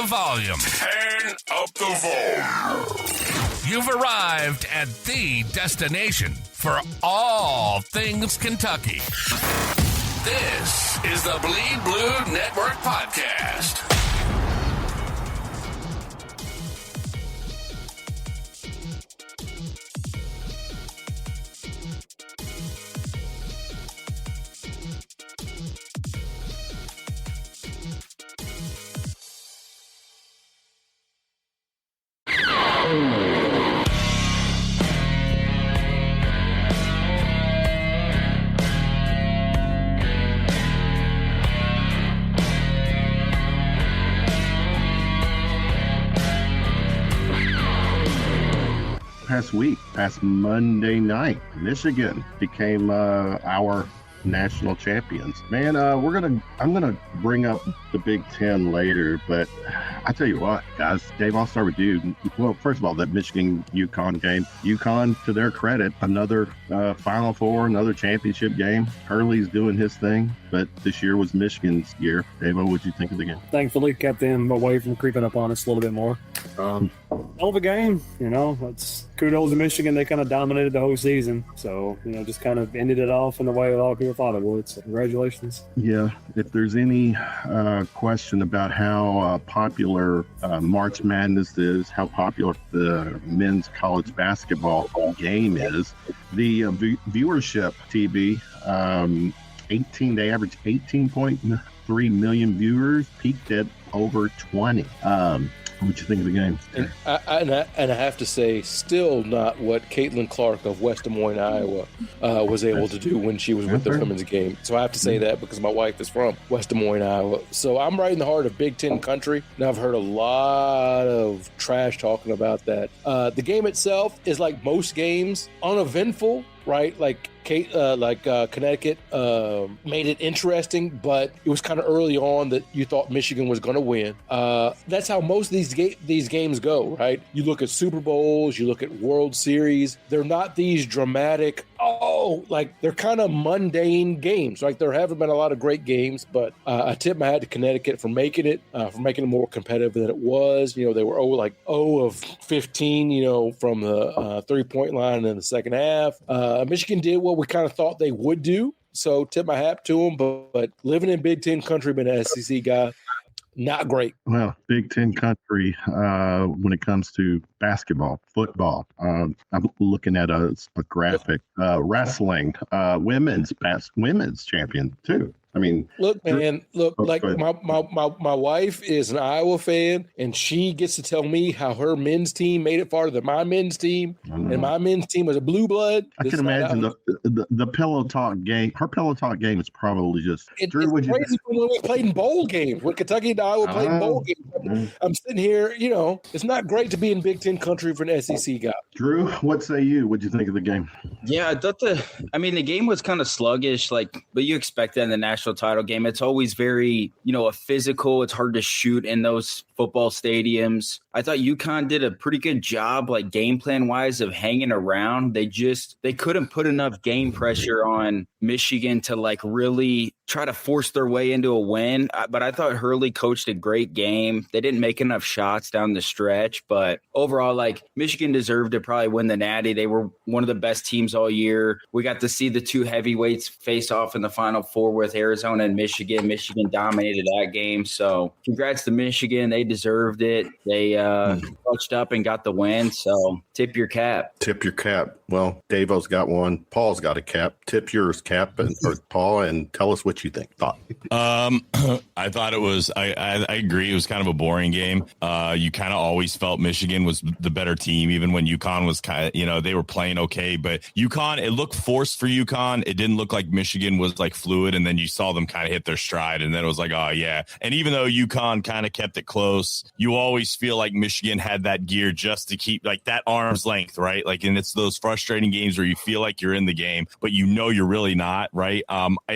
the volume. Turn up the volume. You've arrived at the destination for all things Kentucky. This is the Bleed Blue Network Podcast. Past Monday night, Michigan became our national champions. Man, I'm gonna bring up the Big Ten later, but I tell you what, guys, Dave, I'll start with you. Well, first of all, that Michigan-UConn game, UConn, to their credit, another Final Four, another championship game. Hurley's doing his thing, but this year was Michigan's year. Dave, what'd you think of the game? Thankfully, kept them away from creeping up on us a little bit more. Hell of a game, it's kudos to Michigan. They kind of dominated the whole season, so just kind of ended it off in the way a lot of people thought it would. So congratulations. Yeah, if there's any question about how popular March Madness is, how popular the men's college basketball game is, the viewership, TB, they average 18.3 million viewers, peaked at over 20. What you think of the game? And I have to say, still not what Caitlin Clark of West Des Moines, Iowa, was able to do when she was with the women's game. So I have to say that because my wife is from West Des Moines, Iowa. So I'm right in the heart of Big Ten country. Now I've heard a lot of trash talking about that. The game itself is like most games, uneventful, right? Like Connecticut made it interesting, but it was kind of early on that you thought Michigan was going to win. That's how most of these games go, right? You look at Super Bowls, you look at World Series. They're not these dramatic, they're kind of mundane games. Like there haven't been a lot of great games, but I tip my hat to Connecticut for making it more competitive than it was. They were 0 of 15, from the 3-point line in the second half. Michigan did what we kind of thought they would do. So tip my hat to them, but living in Big Ten country, being an SEC guy, not great. Well, Big Ten country, when it comes to basketball, football, I'm looking at a graphic, wrestling, women's champion too. I mean, look, man, my wife is an Iowa fan, and she gets to tell me how her men's team made it farther than my men's team, and my men's team was a blue blood. I can imagine the pillow talk game. Her pillow talk game is probably just. Drew, it's crazy when we played in bowl games. When Kentucky and Iowa played in bowl games, I'm sitting here. It's not great to be in Big Ten country for an SEC guy. Drew, what say you? What'd you think of the game? Yeah, I thought the game was kind of sluggish, but you expect that in the national title game. It's always very, a physical. It's hard to shoot in those football stadiums. I thought UConn did a pretty good job, game plan wise, of hanging around. They couldn't put enough game pressure on Michigan to really try to force their way into a win. But I thought Hurley coached a great game. They didn't make enough shots down the stretch, but overall, Michigan deserved to probably win the Natty. They were one of the best teams all year. We got to see the two heavyweights face off in the Final Four with Arizona and Michigan. Michigan dominated that game. So congrats to Michigan. They deserved it. They clutched up and got the win. So tip your cap. Tip your cap. Well, Davo's got one. Paul's got a cap. Tip yours, Cap, or Paul, and tell us what you think. I thought it was. I agree. It was kind of a boring game. You kind of always felt Michigan was the better team, even when UConn was kind of, they were playing okay. But UConn, it looked forced for UConn. It didn't look like Michigan was fluid, and then you saw them kind of hit their stride, and then it was like, oh yeah. And even though UConn kind of kept it close, you always feel like Michigan had that gear just to keep that arm's length, right? And it's those frustrating games where you feel like you're in the game, but you're really not, right?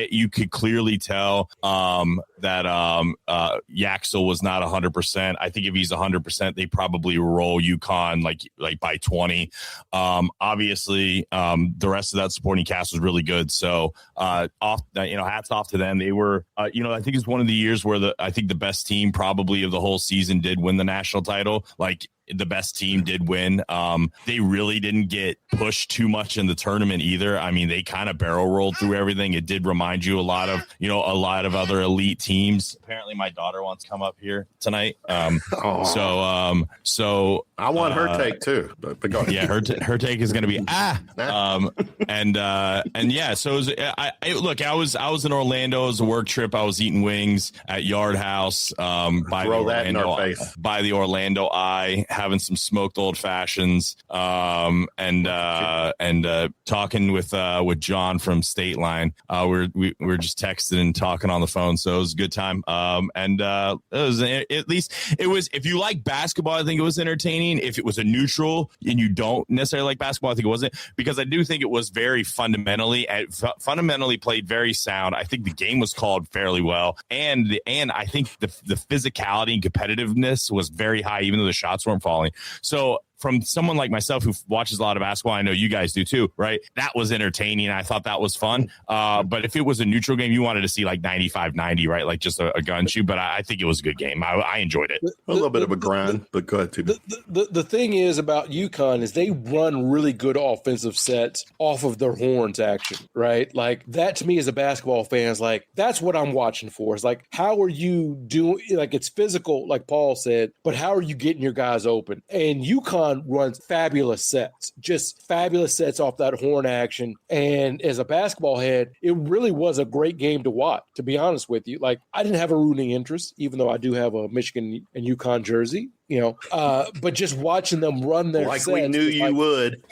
You could clearly clearly tell that Yaxel was not 100%. I think if he's 100%, they probably roll UConn like by 20. Obviously, the rest of that supporting cast was really good. So hats off to them. They were, I think it's one of the years where I think the best team probably of the whole season did win the national title. Like, the best team did win. They really didn't get pushed too much in the tournament either. I mean, they kind of barrel rolled through everything. It did remind you a lot of other elite teams. Apparently my daughter wants to come up here tonight. So I want her take too, but go ahead. Yeah, her take is going to be and yeah. So it was, I was in Orlando. It was a work trip. I was eating wings at Yard House by the Orlando Eye, having some smoked old fashions, and talking with John from State Line. We're just texting and talking on the phone, so it was a good time. It was, at least it was. If you like basketball, I think it was entertaining. If it was a neutral and you don't necessarily like basketball, I think it wasn't, because I do think it was very fundamentally played very sound. I think the game was called fairly well, and I think the physicality and competitiveness was very high, even though the shots weren't falling. So from someone like myself who watches a lot of basketball, I know you guys do too, right? That was entertaining. I thought that was fun. But if it was a neutral game, you wanted to see like 95-90, right? Like just a gun shoot. But I think it was a good game. I enjoyed it. A little bit of a grind, but go ahead, too. The thing is about UConn is they run really good offensive sets off of their horns action, right? Like that to me as a basketball fan is like, that's what I'm watching for. It's like, how are you doing? Like it's physical, like Paul said, but how are you getting your guys open? And UConn runs fabulous sets off that horn action. And as a basketball head, it really was a great game to watch, to be honest with you. Like I didn't have a rooting interest, even though I do have a Michigan and UConn jersey, but just watching them run their like sets, we knew you would.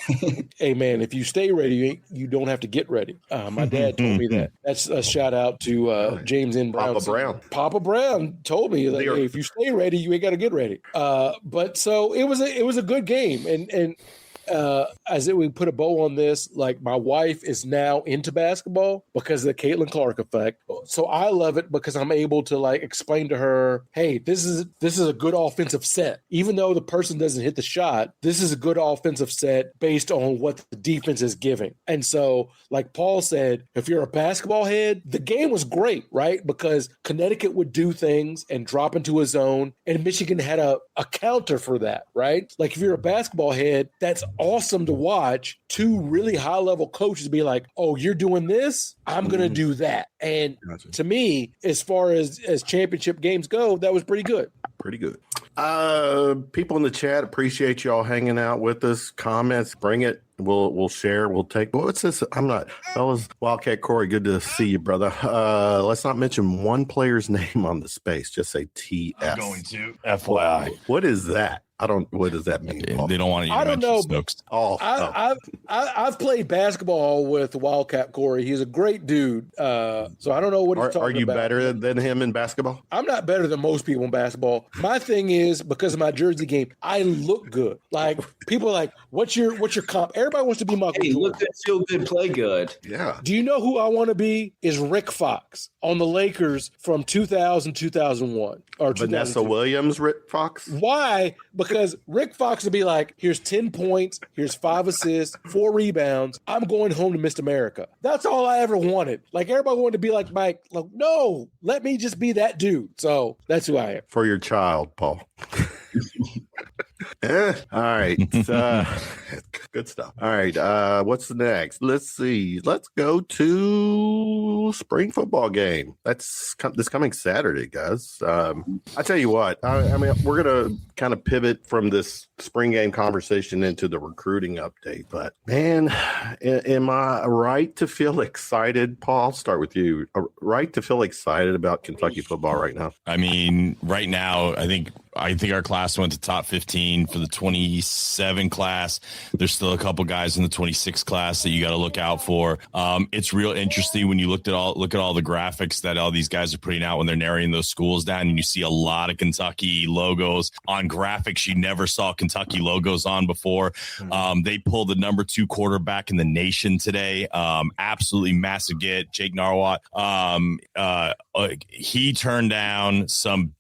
Hey man, if you stay ready, you don't have to get ready. My dad told me that. That's a shout out to James N. Brown. Papa Brown told me that hey, if you stay ready, you ain't got to get ready. But so it was a good game, and we put a bow on this, like my wife is now into basketball because of the Caitlin Clark effect. So I love it because I'm able to like explain to her, hey, this is a good offensive set. Even though the person doesn't hit the shot, this is a good offensive set based on what the defense is giving. And so, like Paul said, if you're a basketball head, the game was great, right? Because Connecticut would do things and drop into a zone, and Michigan had a counter for that, right? Like if you're a basketball head, that's awesome to watch two really high level coaches be like, oh, you're doing this, I'm going to do that. And to me, as far as championship games go, that was pretty good. People in the chat, appreciate y'all hanging out with us. Comments, bring it. We'll share. We'll take. What's this? Fellas, Wildcat Corey, good to see you, brother. Let's not mention one player's name on the space. Just say TS. I'm going to FYI. What is that? What does that mean? They don't want you to I don't mention know. Stokes. I've played basketball with Wildcat Corey. He's a great dude. So I don't know what he's talking about. Are you better than him in basketball? I'm not better than most people in basketball. My thing is, because of my jersey game, I look good. Like people are like, what's your comp? Everybody wants to be Michael Jordan. Look good, feel good, play good. Yeah. Do you know who I want to be? Is Rick Fox on the Lakers from 2000, 2001. Or Vanessa Williams, Rick Fox? Why? Because Rick Fox would be like, here's 10 points, here's 5 assists, 4 rebounds. I'm going home to Miss America. That's all I ever wanted. Like, everybody wanted to be like Mike. Like, no, let me just be that dude. So that's who I am. For your child, Paul. All right. Good stuff. All right. What's the next? Let's see. Let's go to spring football game. That's this coming Saturday, guys. I tell you what, I mean, we're going to kind of pivot from this spring game conversation into the recruiting update. But man, am I right to feel excited? Paul, I'll start with you. Right to feel excited about Kentucky football right now? I mean, right now, I think I think our class went to top 15 for the 27 class. There's still a couple guys in the 26 class that you got to look out for. It's real interesting when you look at all the graphics that all these guys are putting out when they're narrating those schools down, and you see a lot of Kentucky logos on graphics you never saw Kentucky logos on before. They pulled the number 2 quarterback in the nation today. Absolutely massive get. Jake Narwat. He turned down some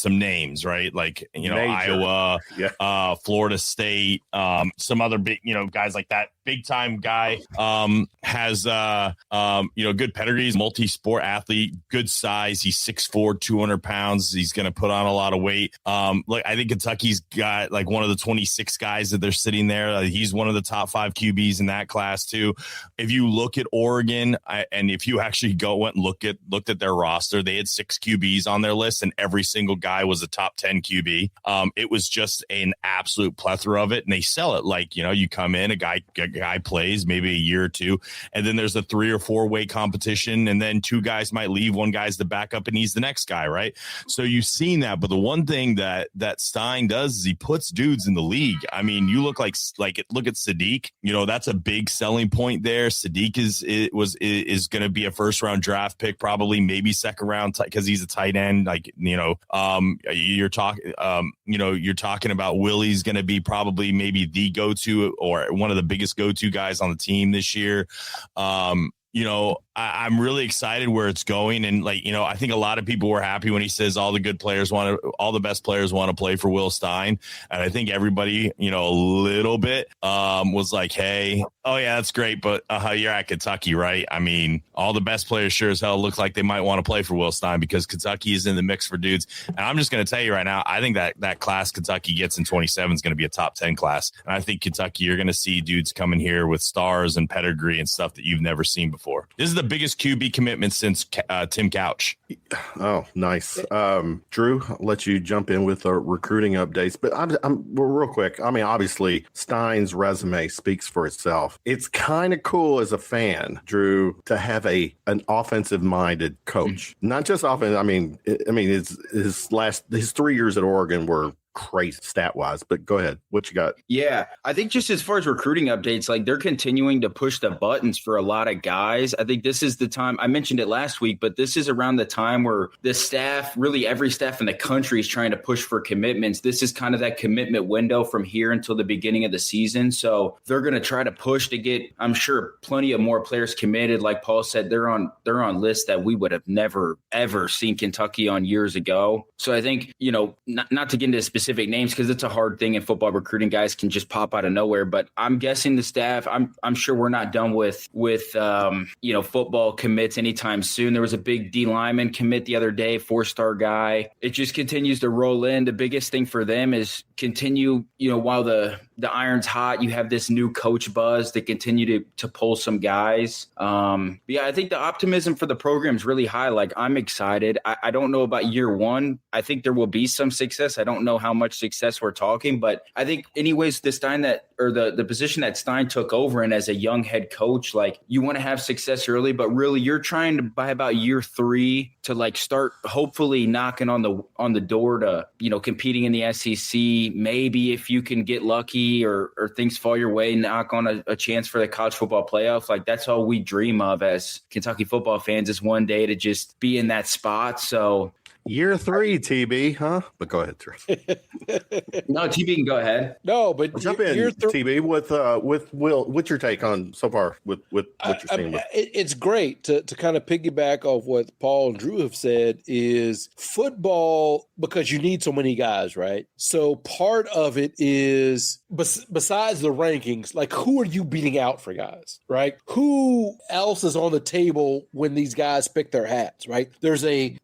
names, right? Like, Major. Iowa, Florida State, some other big, guys like that. Big time guy, has good pedigrees, multi-sport athlete, good size. He's 6'4", 200 pounds. He's going to put on a lot of weight. I think Kentucky's got like one of the 26 guys that they're sitting there. He's one of the top 5 QBs in that class too. If you look at Oregon, and if you actually went and looked at their roster, they had 6 QBs on their list, and every single guy was a top 10 QB. It was just an absolute plethora of it, and they sell it like, you come in, a guy plays maybe a year or two, and then there's a 3 or 4 way competition, and then 2 guys might leave, 1 guy's the backup, and he's the next guy, right? So you've seen that. But the one thing that Stein does is he puts dudes in the league. I mean, you look like look at Sadiq. That's a big selling point there. Sadiq is going to be a first round draft pick, probably maybe second round, because he's a tight end. You're talking about Willie's going to be probably maybe the go-to or one of the biggest go-to guys on the team this year. I'm really excited where it's going. And I think a lot of people were happy when he says all the best players want to play for Will Stein. And I think everybody, a little bit, was like, hey, oh yeah, that's great. But you're at Kentucky, right? I mean, all the best players sure as hell look like they might want to play for Will Stein because Kentucky is in the mix for dudes. And I'm just going to tell you right now, I think that class Kentucky gets in 27 is going to be a top 10 class. And I think Kentucky, you're going to see dudes coming here with stars and pedigree and stuff that you've never seen before. This is the biggest QB commitment since Tim Couch. Oh, nice. Drew, I'll let you jump in with the recruiting updates, but I'm real quick. I mean, obviously Stein's resume speaks for itself. It's kind of cool as a fan, Drew, to have an offensive minded coach, not just offense. I mean, his 3 years at Oregon were crazy stat wise, but go ahead. What you got? Yeah, I think just as far as recruiting updates, like they're continuing to push the buttons for a lot of guys. I think this is the time, I mentioned it last week, but this is around the time where the staff, really every staff in the country is trying to push for commitments. This is kind of that commitment window from here until the beginning of the season. So they're going to try to push to get, I'm sure, plenty of more players committed. Like Paul said, they're on lists that we would have never, ever seen Kentucky on years ago. So I think, not to get into specific names because it's a hard thing in football recruiting. Guys can just pop out of nowhere, but I'm guessing the staff, I'm sure we're not done with football commits anytime soon. There was a big D lineman commit the other day, 4-star guy. It just continues to roll in. The biggest thing for them is continue, while the iron's hot, you have this new coach buzz to continue to pull some guys. I think the optimism for the program is really high. Like, I'm excited. I don't know about year one. I think there will be some success. I don't know how much success we're talking, but I think anyways, the position that Stein took over in as a young head coach, like, you want to have success early, but really you're trying to, by about year 3, to like start hopefully knocking on the door to, competing in the SEC. Maybe if you can get lucky or things fall your way, knock on a chance for the college football playoff. Like, that's all we dream of as Kentucky football fans, is one day to just be in that spot. So year 3, TB, huh? But go ahead, Drew. No, TB can go ahead. No, but jump in, TB, with Will. What's your take on so far with what you're seeing? It's great to kind of piggyback off what Paul and Drew have said. Is football, because you need so many guys, right? So part of it is, besides the rankings, like, who are you beating out for guys, right? Who else is on the table when these guys pick their hats, right? There's a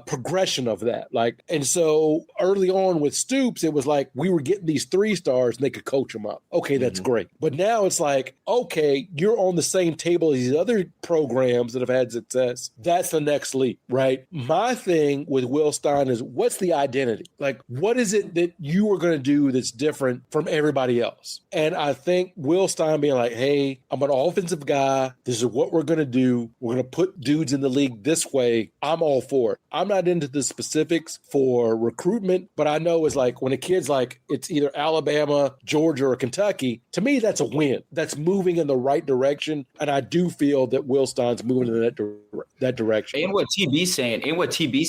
progression of that. Like, and so early on with Stoops, it was like we were getting these 3-stars and they could coach them up. Okay, that's great. But now it's like, okay, you're on the same table as these other programs that have had success. That's the next leap, right? My thing with Will Stein is, what's the identity? Like, what is it that you are going to do that's different from everybody else? And I think Will Stein being like, hey, I'm an offensive guy. This is what we're going to do. We're going to put dudes in the league this way. I'm all for it. I'm not into the specifics for recruitment, but I know it's like when a kid's like, it's either Alabama, Georgia, or Kentucky, to me, that's a win. That's moving in the right direction. And I do feel that Will Stein's moving in that direction. And what TB's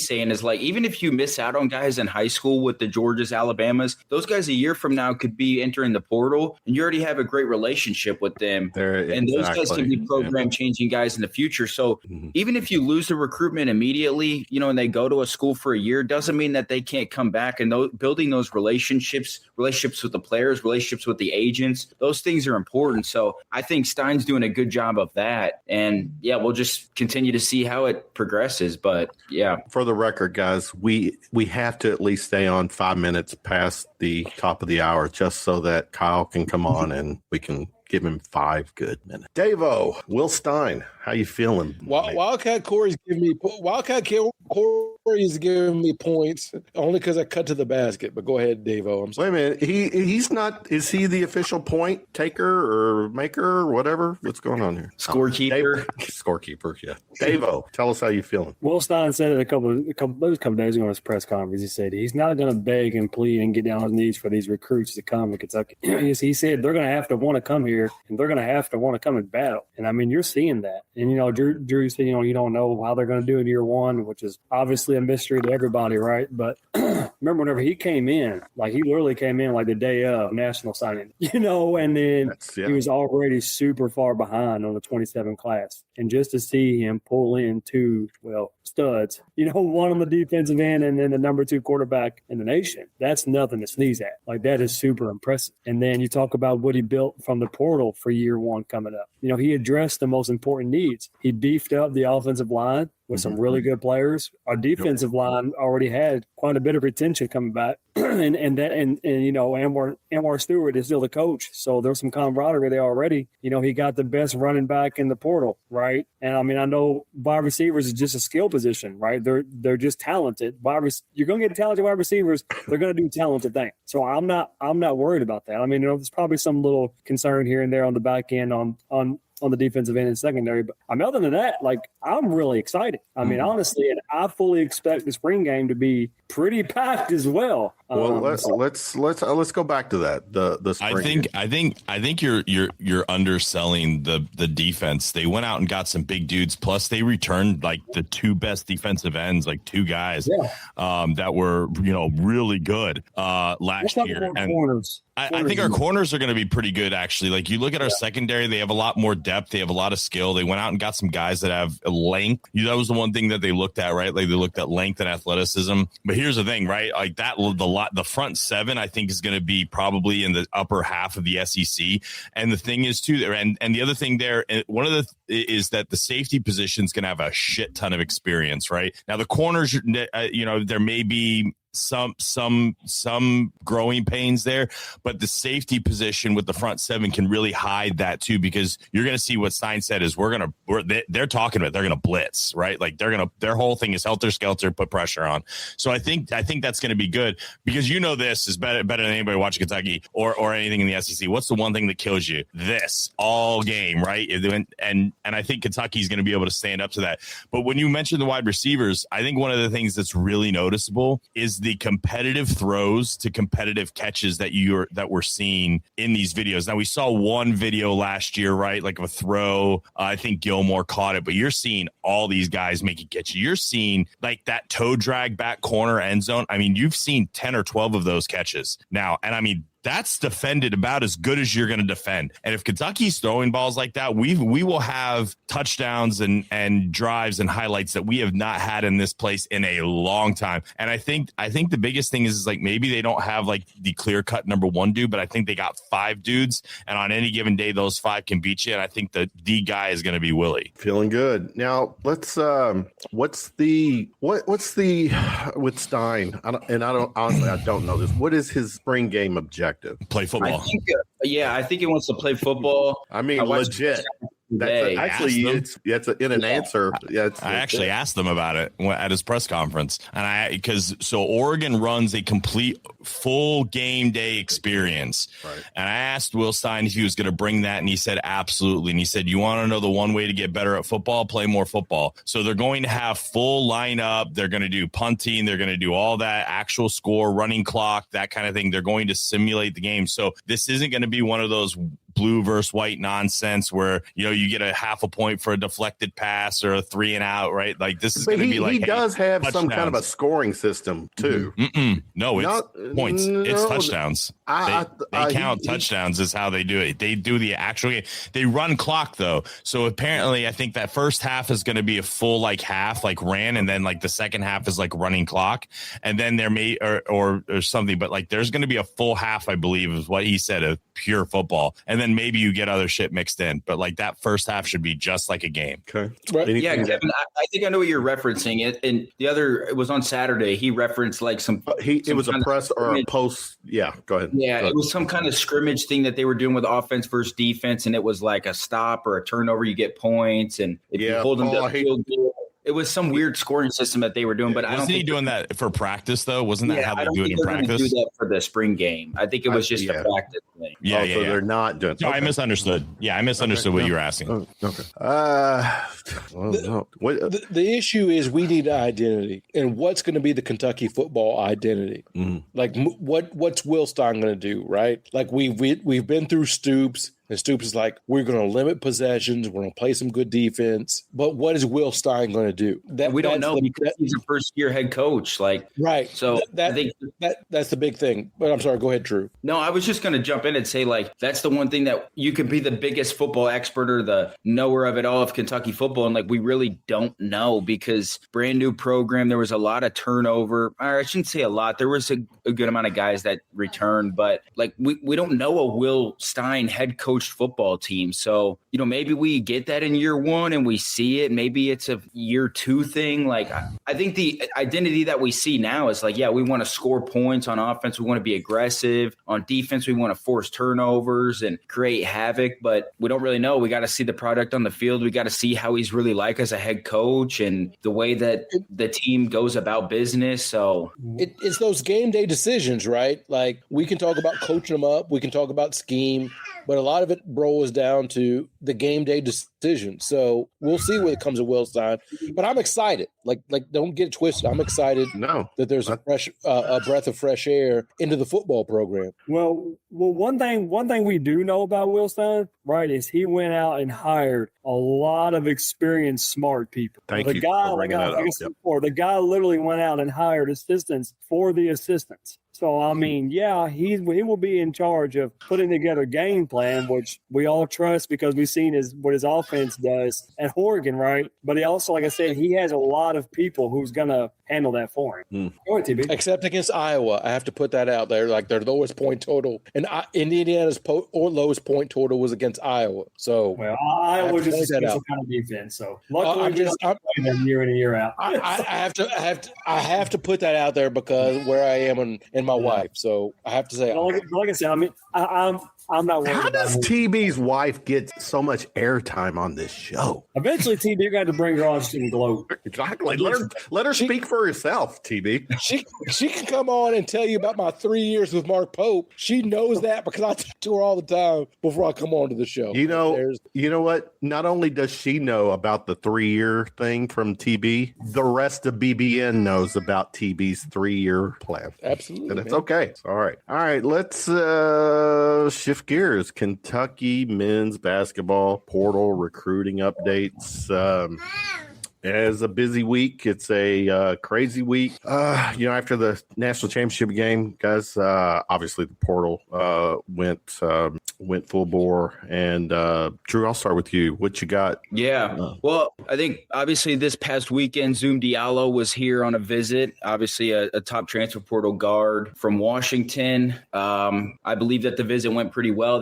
saying is like, even if you miss out on guys in high school with the Georgias, Alabamas, those guys a year from now could be entering the portal and you already have a great relationship with them. And those guys can be program changing guys in the future. So even if you lose the recruitment immediately, you know, and they go to a school for a year, doesn't mean that they can't come back. And building those relationships with the players, relationships with the agents, those things are important. So I think Stein's doing a good job of that. And yeah, we'll just continue to see how it progresses. But yeah. For the record, guys, we have to at least stay on 5 minutes past the top of the hour just so that Kyle can come on and we can give him 5 good minutes. Davo, Will Stein, how you feeling? Wildcat Corey's giving me points only because I cut to the basket. But go ahead, Davo. Wait a minute. He's not. Is he the official point taker or maker or whatever? What's going on here? Scorekeeper. Scorekeeper. Yeah. Davo, tell us how you feeling. Will Stein said it a couple days ago in his press conference. He said he's not going to beg and plead and get down on his knees for these recruits to come to Kentucky. He said they're going to have to want to come here and they're going to have to want to come and battle. And I mean, you're seeing that. And, you know, Drew said, you know, you don't know how they're going to do in year one, which is obviously a mystery to everybody, right? But remember whenever he came in, like he literally came in like the day of national signing, you know, and then he was already super far behind on the 27 class. And just to see him pull in 2, studs, you know, one on the defensive end and then the number 2 quarterback in the nation, that's nothing to sneeze at. Like that is super impressive. And then you talk about what he built from the portal for year one coming up. You know, he addressed the most important needs. He beefed up the offensive line with some really good players. Our defensive line already had quite a bit of retention coming back. and you know, Anwar Stewart is still the coach. So there's some camaraderie there already. You know, he got the best running back in the portal, right? And I mean, I know wide receivers is just a skill position, right? They're just talented. You're going to get talented wide receivers. They're going to do talented things. So I'm not worried about that. I mean, you know, there's probably some little concern here and there on the back end on the defensive end and secondary. But I mean, other than that, like I'm really excited. I mean, honestly, and I fully expect the spring game to be pretty packed as well. Well, let's go back to that. The spring game. I think you're underselling the defense. They went out and got some big dudes. Plus, they returned like the 2 best defensive ends, like 2 guys that were, you know, really good last year. And corners. I think our corners are going to be pretty good, actually. Like you look at our secondary, they have a lot more depth. They have a lot of skill. They went out and got some guys that have length. That was the one thing that they looked at, right? Like they looked at length and athleticism. But here's the thing, right? Like the front 7, I think, is going to be probably in the upper half of the SEC. And the thing is, too, and the other thing there, one of the is that the safety position is going to have a shit ton of experience, right? Now, the corners, you know, there may be some growing pains there, but the safety position with the front 7 can really hide that too, because you're going to see what Stein said is they're talking about, they're going to blitz, right? Like their whole thing is helter skelter, put pressure on. So I think that's going to be good, because you know this is better than anybody watching Kentucky or anything in the SEC. What's the one thing that kills you? This all game, right? And I think Kentucky's going to be able to stand up to that. But when you mention the wide receivers, I think one of the things that's really noticeable is the competitive throws to competitive catches that we're seeing in these videos. Now, we saw one video last year, right? Like a throw. I think Gilmore caught it, but you're seeing all these guys making catches. You're seeing like that toe drag back corner end zone. I mean, you've seen 10 or 12 of those catches now. And I mean, that's defended about as good as you're going to defend. And if Kentucky's throwing balls like that, we will have touchdowns and drives and highlights that we have not had in this place in a long time. And I think the biggest thing is like maybe they don't have like the clear cut number 1 dude, but I think they got 5 dudes, and on any given day those 5 can beat you. And I think the guy is going to be Willie. Feeling good. Now let's what's the with Stein? I don't know this. What is his spring game objective? Play football. I think he wants to play football. I mean, legit. That's in an answer. Yeah, I actually asked them about it at his press conference, and because Oregon runs a complete full game day experience. Right. And I asked Will Stein if he was going to bring that, and he said absolutely. And he said, you want to know the one way to get better at football? Play more football. So they're going to have full lineup. They're going to do punting. They're going to do all that, actual score, running clock, that kind of thing. They're going to simulate the game. So this isn't going to be one of those blue versus white nonsense where, you know, you get a half a point for a deflected pass or a 3 and out, right? Like this is going to be like, he does have touchdowns. some kind of a scoring system too. No, it's points. It's touchdowns. They count touchdowns is how they do it. They do the actual game. They run clock though. So apparently I think that first half is going to be a full like half, like ran, and then like the second half is like running clock. And then there may or something, but like there's going to be a full half, I believe, is what he said, of pure football. And then maybe you get other shit mixed in, but like that first half should be just like a game. Okay. Right. Yeah, Kevin, I think I know what you're referencing. It, and the other, it was on Saturday. He referenced like it was a press or a post. Yeah, go ahead. Yeah, it was some kind of scrimmage thing that they were doing with offense versus defense, and it was like a stop or a turnover, you get points, and if you hold them to field goal. It was some weird scoring system that they were doing, but I don't think he doing that for practice though. Wasn't that how they do it in practice? Do that for the spring game. I think it was just a practice thing. Yeah, so they're not doing. No, I misunderstood. Yeah, I misunderstood what you were asking. Okay. The issue is we need identity, and what's going to be the Kentucky football identity? Like what's Will Stein going to do? Right? Like we've been through Stoops. And Stoops is like, we're going to limit possessions. We're going to play some good defense. But what is Will Stein going to do? We don't know because he's a first-year head coach. Like, right. So I think that's the big thing. But I'm sorry. Go ahead, Drew. No, I was just going to jump in and say, like, that's the one thing that you could be the biggest football expert or the knower of it all of Kentucky football. And, like, we really don't know because brand new program. There was a lot of turnover. Or I shouldn't say a lot. There was a good amount of guys that returned. But, like, we don't know a Will Stein head coach football team. So, you know, maybe we get that in year one and we see it. Maybe it's a year two thing. Like, I think the identity that we see now is like, yeah, we want to score points on offense. We want to be aggressive. On defense, we want to force turnovers and create havoc, but we don't really know. We got to see the product on the field. We got to see how he's really like as a head coach and the way that the team goes about business. So it's those game day decisions, right? Like we can talk about coaching them up. We can talk about scheme. But a lot of it boils down to the game day decision. So we'll see what comes of Will Stein. But I'm excited. Like don't get it twisted. I'm excited that there's a breath of fresh air into the football program. Well, one thing we do know about Will Stein, right, is he went out and hired a lot of experienced, smart people. Thank you for bringing that up. The guy literally went out and hired assistants for the assistants. So, I mean, yeah, he will be in charge of putting together a game plan, which we all trust because we've seen what his offense does at Oregon, right? But he also, like I said, he has a lot of people who's going to handle that for him. Go ahead, TB. Except against Iowa. I have to put that out there. Like their lowest point total. And Indiana's lowest point total was against Iowa. So, well, Iowa just a special kind of defense. So, luckily, I'm playing them year in and year out. I have to put that out there because where I am and my wife. So I have to say, like I said, I mean, I'm not worried. How does TB's wife get so much airtime on this show? Eventually, TB got to bring her on to the globe. Exactly. Let her speak for herself, TB. She can come on and tell you about my 3 years with Mark Pope. She knows that because I talk to her all the time before I come on to the show. You know what? Not only does she know about the 3-year thing from TB, the rest of BBN knows about TB's 3-year plan. Absolutely. And it's okay. All right. Let's shift gears. Kentucky men's basketball portal recruiting updates. It's a busy week. It's a crazy week. After the national championship game, guys, obviously the portal went full bore. And Drew, I'll start with you. What you got? Yeah. Well, I think obviously this past weekend, Zoom Diallo was here on a visit. Obviously a top transfer portal guard from Washington. I believe that the visit went pretty well.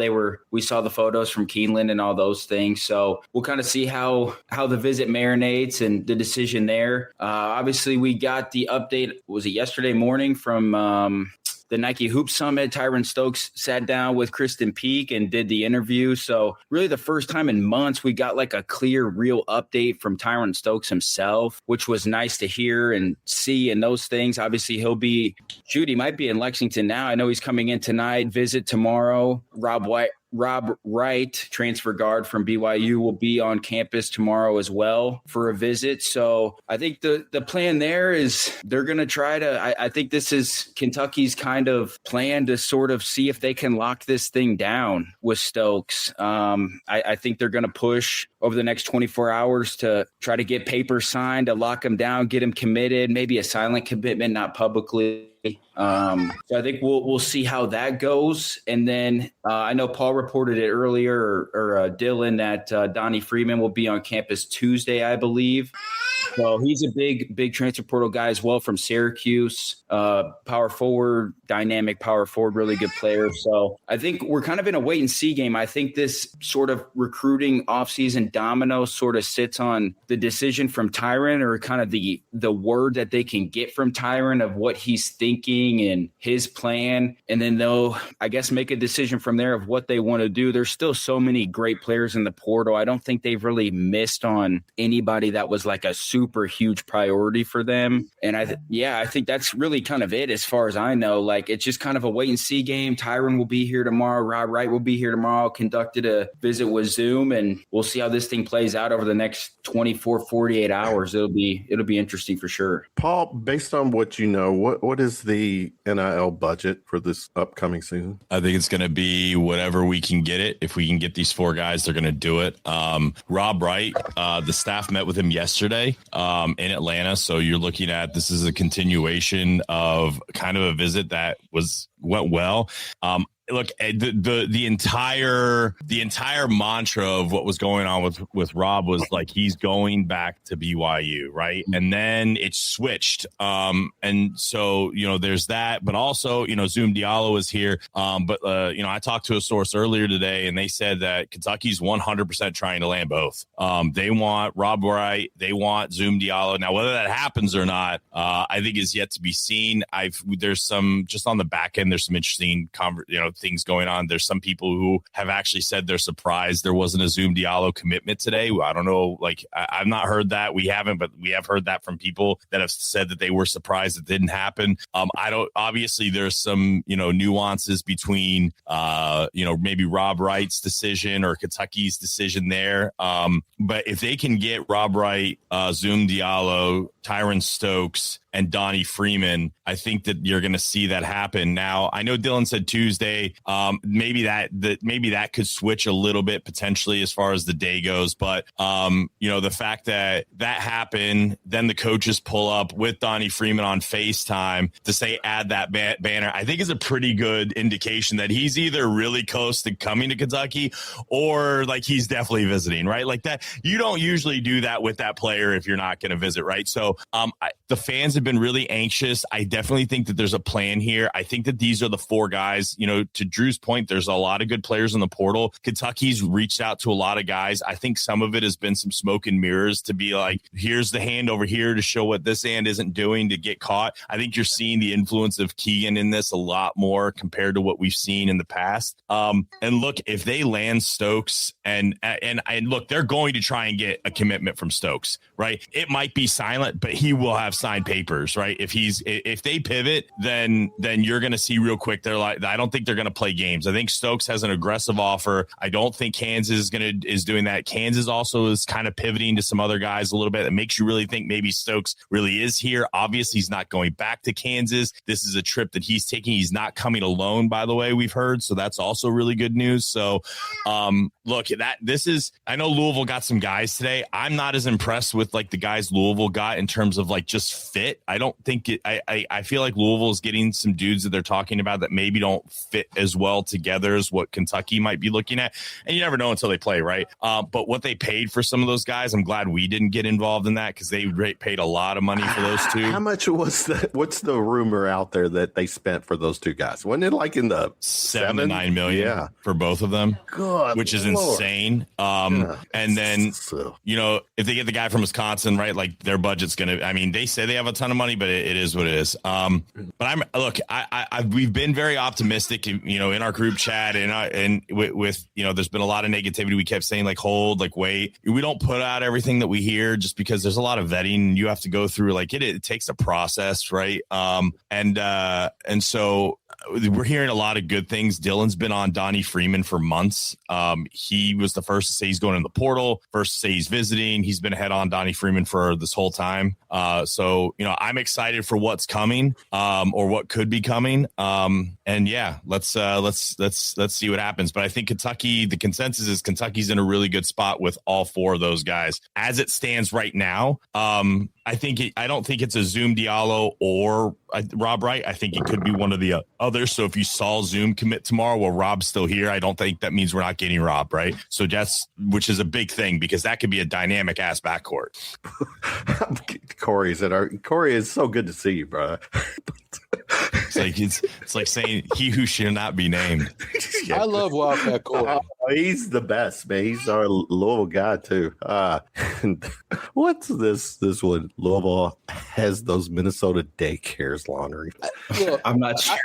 We saw the photos from Keeneland and all those things. So we'll kind of see how the visit marinates and the decision there. Obviously, we got the update. Was it yesterday morning from the Nike Hoop Summit, Tyron Stokes sat down with Kristen Peak and did the interview. So really the first time in months we got like a clear, real update from Tyron Stokes himself, which was nice to hear and see, and those things. Obviously he might be in Lexington now. I know he's coming in tonight, visit tomorrow. Rob Wright, transfer guard from BYU, will be on campus tomorrow as well for a visit. So I think the plan there is they're going to try to, I think this is Kentucky's kind of plan to sort of see if they can lock this thing down with Stokes. I think they're going to push over the next 24 hours to try to get papers signed, to lock him down, get him committed, maybe a silent commitment, not publicly. So I think we'll see how that goes. And then I know Paul reported it earlier, or Dylan, that Donnie Freeman will be on campus Tuesday, I believe. So he's a big transfer portal guy as well from Syracuse, power forward, dynamic power forward, really good player. So I think we're kind of in a wait and see game. I think this sort of recruiting offseason domino sort of sits on the decision from Tyron, or kind of the word that they can get from Tyron of what he's thinking and his plan. And then they'll, I guess, make a decision from there of what they want to do. There's still so many great players in the portal. I don't think they've really missed on anybody that was like a super huge priority for them. And I think that's really kind of it as far as I know. Like, it's just kind of a wait and see game. Tyron will be here tomorrow. Rob Wright will be here tomorrow, conducted a visit with Zoom, and we'll see how this thing plays out over the next 24, 48 hours. It'll be interesting for sure. Paul, based on what you know, what is the NIL budget for this upcoming season? I think it's going to be whatever we can get it. If we can get these four guys, they're going to do it. Rob Wright, the staff met with him yesterday in Atlanta. So you're looking at, this is a continuation of kind of a visit that went well. Look, the entire mantra of what was going on with Rob was like, he's going back to BYU, right? And then it switched. And so, there's that, but also, Zoom Diallo is here. But I talked to a source earlier today, and they said that Kentucky's 100% trying to land both. They want Rob Wright, they want Zoom Diallo. Now, whether that happens or not, I think is yet to be seen. There's some, just on the back end, there's some interesting things going on. There's some people who have actually said they're surprised there wasn't a Zoom Diallo commitment today. I don't know, I've not heard that. We haven't, but we have heard that from people that have said that they were surprised it didn't happen. Obviously there's some, nuances between, maybe Rob Wright's decision or Kentucky's decision there. But if they can get Rob Wright, Zoom Diallo, Tyron Stokes, and Donnie Freeman, I think that you're going to see that happen. Now, I know Dylan said Tuesday. Maybe that could switch a little bit potentially as far as the day goes. But the fact that happened, then the coaches pull up with Donnie Freeman on FaceTime to say add that banner, I think is a pretty good indication that he's either really close to coming to Kentucky or like he's definitely visiting, right? Like that, you don't usually do that with that player if you're not going to visit, right? So the fans have been really anxious. I definitely think that there's a plan here. I think that these are the four guys. To Drew's point, there's a lot of good players in the portal. Kentucky's reached out to a lot of guys. I think some of it has been some smoke and mirrors to be like, here's the hand over here to show what this hand isn't doing to get caught. I think you're seeing the influence of Keegan in this a lot more compared to what we've seen in the past. And look, if they land Stokes and look, they're going to try and get a commitment from Stokes, right? It might be silent, but he will have signed papers, right? If they pivot, then you're going to see real quick. They're like, I don't think they're going to play games. I think Stokes has an aggressive offer. I don't think Kansas is doing that. Kansas also is kind of pivoting to some other guys a little bit. That makes you really think maybe Stokes really is here. Obviously, he's not going back to Kansas. This is a trip that he's taking. He's not coming alone, by the way, we've heard. So that's also really good news. So look, I know Louisville got some guys today. I'm not as impressed with like the guys Louisville got in terms of like just fit. I don't think I feel like Louisville is getting some dudes that they're talking about that maybe don't fit as well together as what Kentucky might be looking at. And you never know until they play, right? But what they paid for some of those guys, I'm glad we didn't get involved in that because they paid a lot of money for those two. How much was that? What's the rumor out there that they spent for those two guys? Wasn't it like in the $7 to $9 million for both of them? God, which is Lord. Insane. And then, if they get the guy from Wisconsin, right, like their budget's going to, they say they have a ton ton of money, but it is what it is. But we've been very optimistic, in our group chat and with there's been a lot of negativity. We kept saying like, hold, like, wait. We don't put out everything that we hear just because there's a lot of vetting you have to go through. Like it takes a process, right? And so we're hearing a lot of good things. Dylan's been on Donnie Freeman for months. He was the first to say he's going in the portal, first to say he's visiting. He's been ahead on Donnie Freeman for this whole time. So I'm excited for what's coming, or what could be coming. And yeah, let's see what happens. But I think Kentucky, the consensus is Kentucky's in a really good spot with all four of those guys as it stands right now. I don't think it's a Zoom Diallo or Rob Wright. I think it could be one of the others. So if you saw Zoom commit tomorrow, well, Rob's still here. I don't think that means we're not getting Rob, right? So which is a big thing because that could be a dynamic ass backcourt. Corey is so good to see you, bro. It's like saying he who should not be named. I love Wildcat Corey. He's the best, man. He's our Louisville guy too. What's this one? Louisville has those Minnesota daycares laundry. Look, I'm not sure.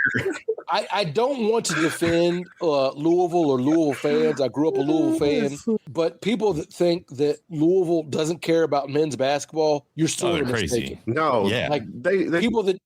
I don't want to defend Louisville or Louisville fans. I grew up a Louisville fan, but people that think that Louisville doesn't care about men's basketball, you're sort of mistaken. Crazy. No, yeah, like they people that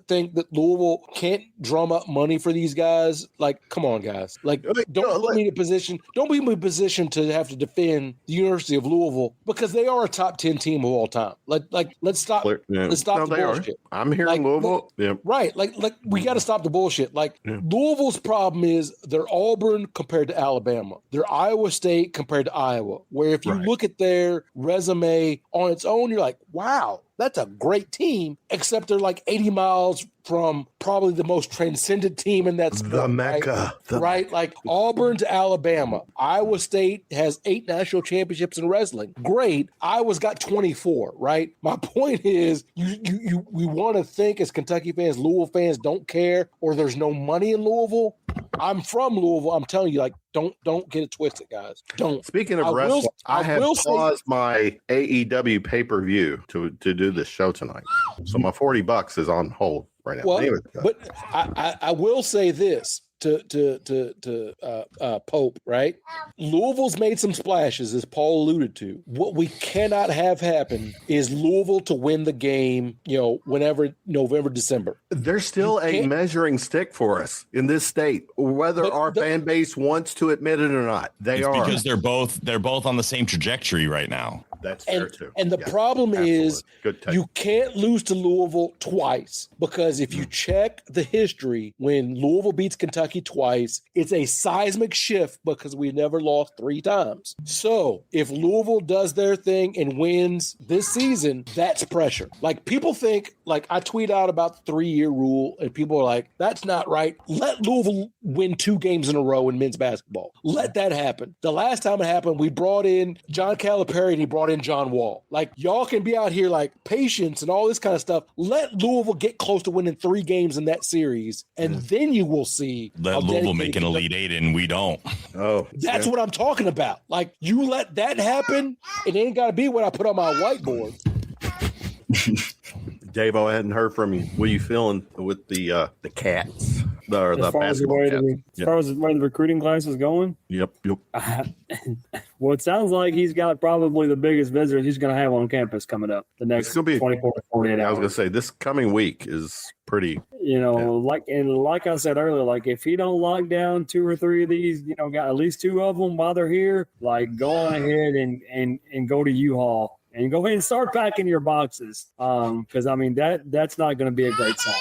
think that Louisville can't drum up money for these guys. Like, come on, guys. Like, don't put me in a position. Don't be in a position to have to defend the University of Louisville because they are a top 10 team of all time. Like let's stop. Yeah. Let's stop the bullshit. I'm hearing Louisville. Yeah. Right. Like we got to stop the bullshit. Like Louisville's problem is they're Auburn compared to Alabama. They're Iowa State compared to Iowa. Where if you look at their resume on its own, you're like, wow. That's a great team, except they're like 80 miles from probably the most transcendent team in that sport. The Mecca. Right? Like Auburn to Alabama. Iowa State has 8 national championships in wrestling. Great. Iowa's got 24, right? My point is we want to think as Kentucky fans, Louisville fans don't care or there's no money in Louisville. I'm from Louisville. I'm telling you, like, don't get it twisted, guys. Don't. Speaking of wrestling, I have paused my AEW pay-per-view to do this show tonight. So my $40 is on hold right now. Well, but I will say this to Pope, right? Louisville's made some splashes, as Paul alluded to. What we cannot have happen is Louisville to win the game, whenever November, December. There's still a measuring stick for us in this state, whether our fan base wants to admit it or not. It's because they're both on the same trajectory right now. That's fair too. And the problem is you can't lose to Louisville twice because if you check the history, when Louisville beats Kentucky twice, it's a seismic shift because we never lost 3 times. So if Louisville does their thing and wins this season, that's pressure. Like people think, like I tweet out about the 3-year rule and people are like, that's not right. Let Louisville win 2 games in a row in men's basketball. Let that happen. The last time it happened, we brought in John Calipari and he brought in John Wall. Like y'all can be out here like patience and all this kind of stuff. Let Louisville get close to winning 3 games in that series, and then you will see. Let Louisville make an Elite 8, and we don't. Oh, that's what I'm talking about. Like you let that happen, it ain't got to be what I put on my whiteboard. Dave, I hadn't heard from you. What are you feeling with the Cats? As far as the way the recruiting class is going? Yep. Well, it sounds like he's got probably the biggest visitors he's going to have on campus coming up the next 24 to 48 hours. I was going to say, this coming week is pretty... like I said earlier, like if he don't lock down 2 or 3 of these, got at least 2 of them while they're here, like go on ahead and go to U-Haul and go ahead and start packing your boxes. Because, that's not going to be a great sign.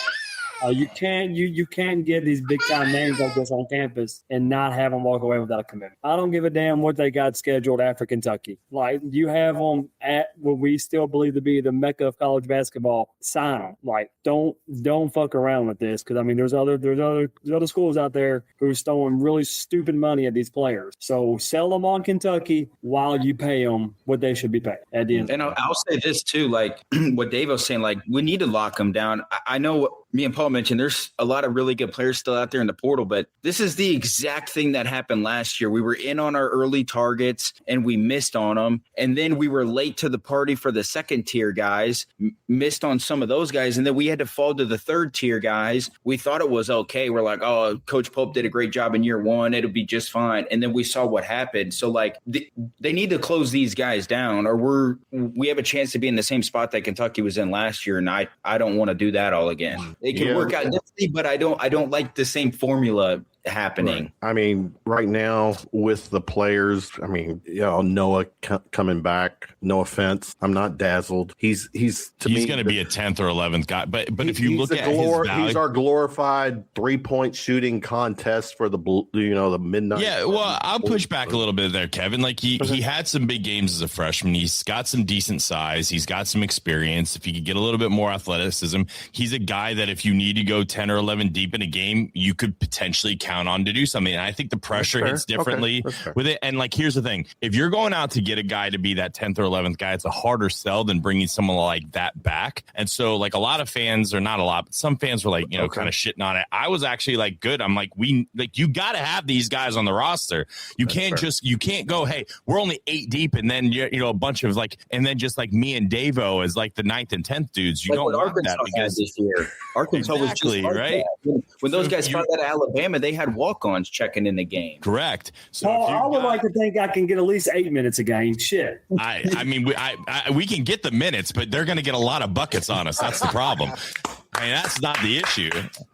You can't get these big time names like this on campus and not have them walk away without a commitment. I don't give a damn what they got scheduled after Kentucky. Like you have them at what we still believe to be the mecca of college basketball. Sign them. Like don't fuck around with this because there's other schools out there who's throwing really stupid money at these players. So sell them on Kentucky while you pay them what they should be paid at the end. And I'll say this too, like what Dave was saying, like we need to lock them down. I know me and Paul mentioned, there's a lot of really good players still out there in the portal, but this is the exact thing that happened last year. We were in on our early targets and we missed on them. And then we were late to the party for the second tier guys, missed on some of those guys. And then we had to fall to the third tier guys. We thought it was okay. We're like, oh, Coach Pope did a great job in year one. It'll be just fine. And then we saw what happened. So like they need to close these guys down, or we have a chance to be in the same spot that Kentucky was in last year. And I don't want to do that all again. It can work out differently, but I don't like the same formula happening. Right. I mean, right now with the players, I mean, Noah coming back, no offense, I'm not dazzled. He's going to be a 10th or 11th guy, but if you look at his value, he's our glorified 3-point shooting contest for the midnight. Yeah, well, I'll push back a little bit there, Kevin. Like he had some big games as a freshman. He's got some decent size. He's got some experience. If he could get a little bit more athleticism, he's a guy that if you need to go 10 or 11 deep in a game, you could potentially count on to do something. And I think the pressure hits differently with it. And like, here's the thing. If you're going out to get a guy to be that 10th or 11th guy, it's a harder sell than bringing someone like that back. And so like a lot of fans, or not a lot, but some fans were like, kind of shitting on it. I was actually like, good. I'm like, you got to have these guys on the roster. You can't go, hey, we're only 8 deep. And then, a bunch of like, and then just like me and Davo as like the 9th and 10th dudes. You don't want that because this year. Arkansas was just like right. When those guys found out Alabama, they had walk-ons checking in the game. Correct. So I would like to think I can get at least 8 minutes a game. Shit. I mean, we can get the minutes, but they're going to get a lot of buckets on us. That's the problem. I mean, that's not the issue.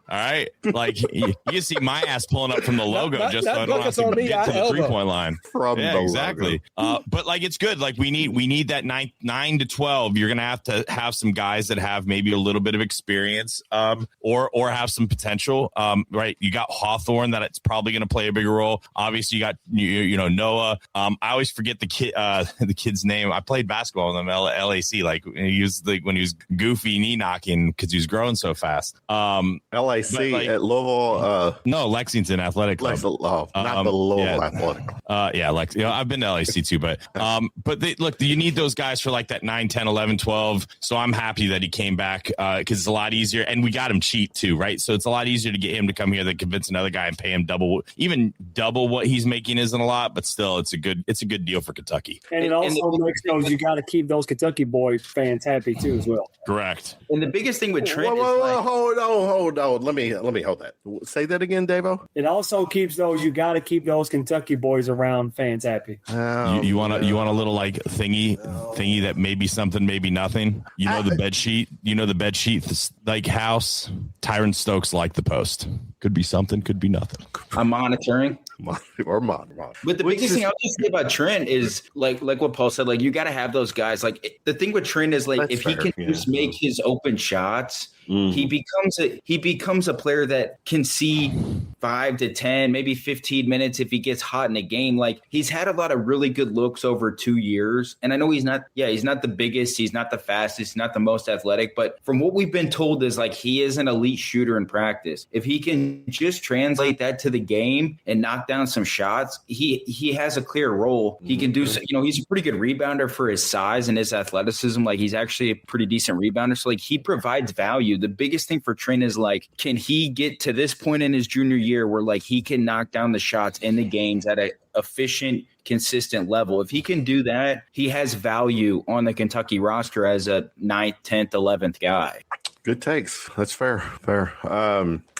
All right. Like you see my ass pulling up from the logo just so I don't have to get to the 3-point line. Exactly. But like, it's good. Like we need that 9 to 12. You're going to have some guys that have maybe a little bit of experience, or have some potential. Right. You got Hawthorne that it's probably going to play a bigger role. Obviously you got, Noah. I always forget the kid's name. I played basketball with him, LAC. Like he was when he was goofy knee knocking because he was growing so fast. LAC at Louisville. No, Lexington Athletic Club. Not the Louisville Athletic Club. I've been to LAC too, but you need those guys for like that 9, 10, 11, 12. So I'm happy that he came back because it's a lot easier, and we got him cheap too, right? So it's a lot easier to get him to come here than convince another guy and pay him double what he's making isn't a lot, but still it's a good deal for Kentucky. And it also makes those, you got to keep those Kentucky boy fans happy too as well. Correct. And the biggest thing with Trent hold on. Let me hold that. Say that again, Davo. It also keeps those. You got to keep those Kentucky boys around, fans happy. You want a little like thingy that maybe something, maybe nothing. The bed sheet. The bed sheet. This, like House. Tyron Stokes like the Post. Could be something. Could be nothing. I'm monitoring. Or mod. But the biggest thing I'll just say about Trent is like what Paul said. Like you got to have those guys. Like the thing with Trent is like if he can just make his open shots. He becomes a player that can see 5 to 10, maybe 15 minutes if he gets hot in a game. Like he's had a lot of really good looks over 2 years. And I know he's not the biggest, he's not the fastest, he's not the most athletic, but from what we've been told is like he is an elite shooter in practice. If he can just translate that to the game and knock down some shots, he has a clear role. He can do, he's a pretty good rebounder for his size and his athleticism. Like he's actually a pretty decent rebounder. So like he provides value. The biggest thing for Trent is like, can he get to this point in his junior year where like he can knock down the shots in the games at an efficient, consistent level? If he can do that, he has value on the Kentucky roster as a 9th, 10th, 11th guy. Good takes. That's fair.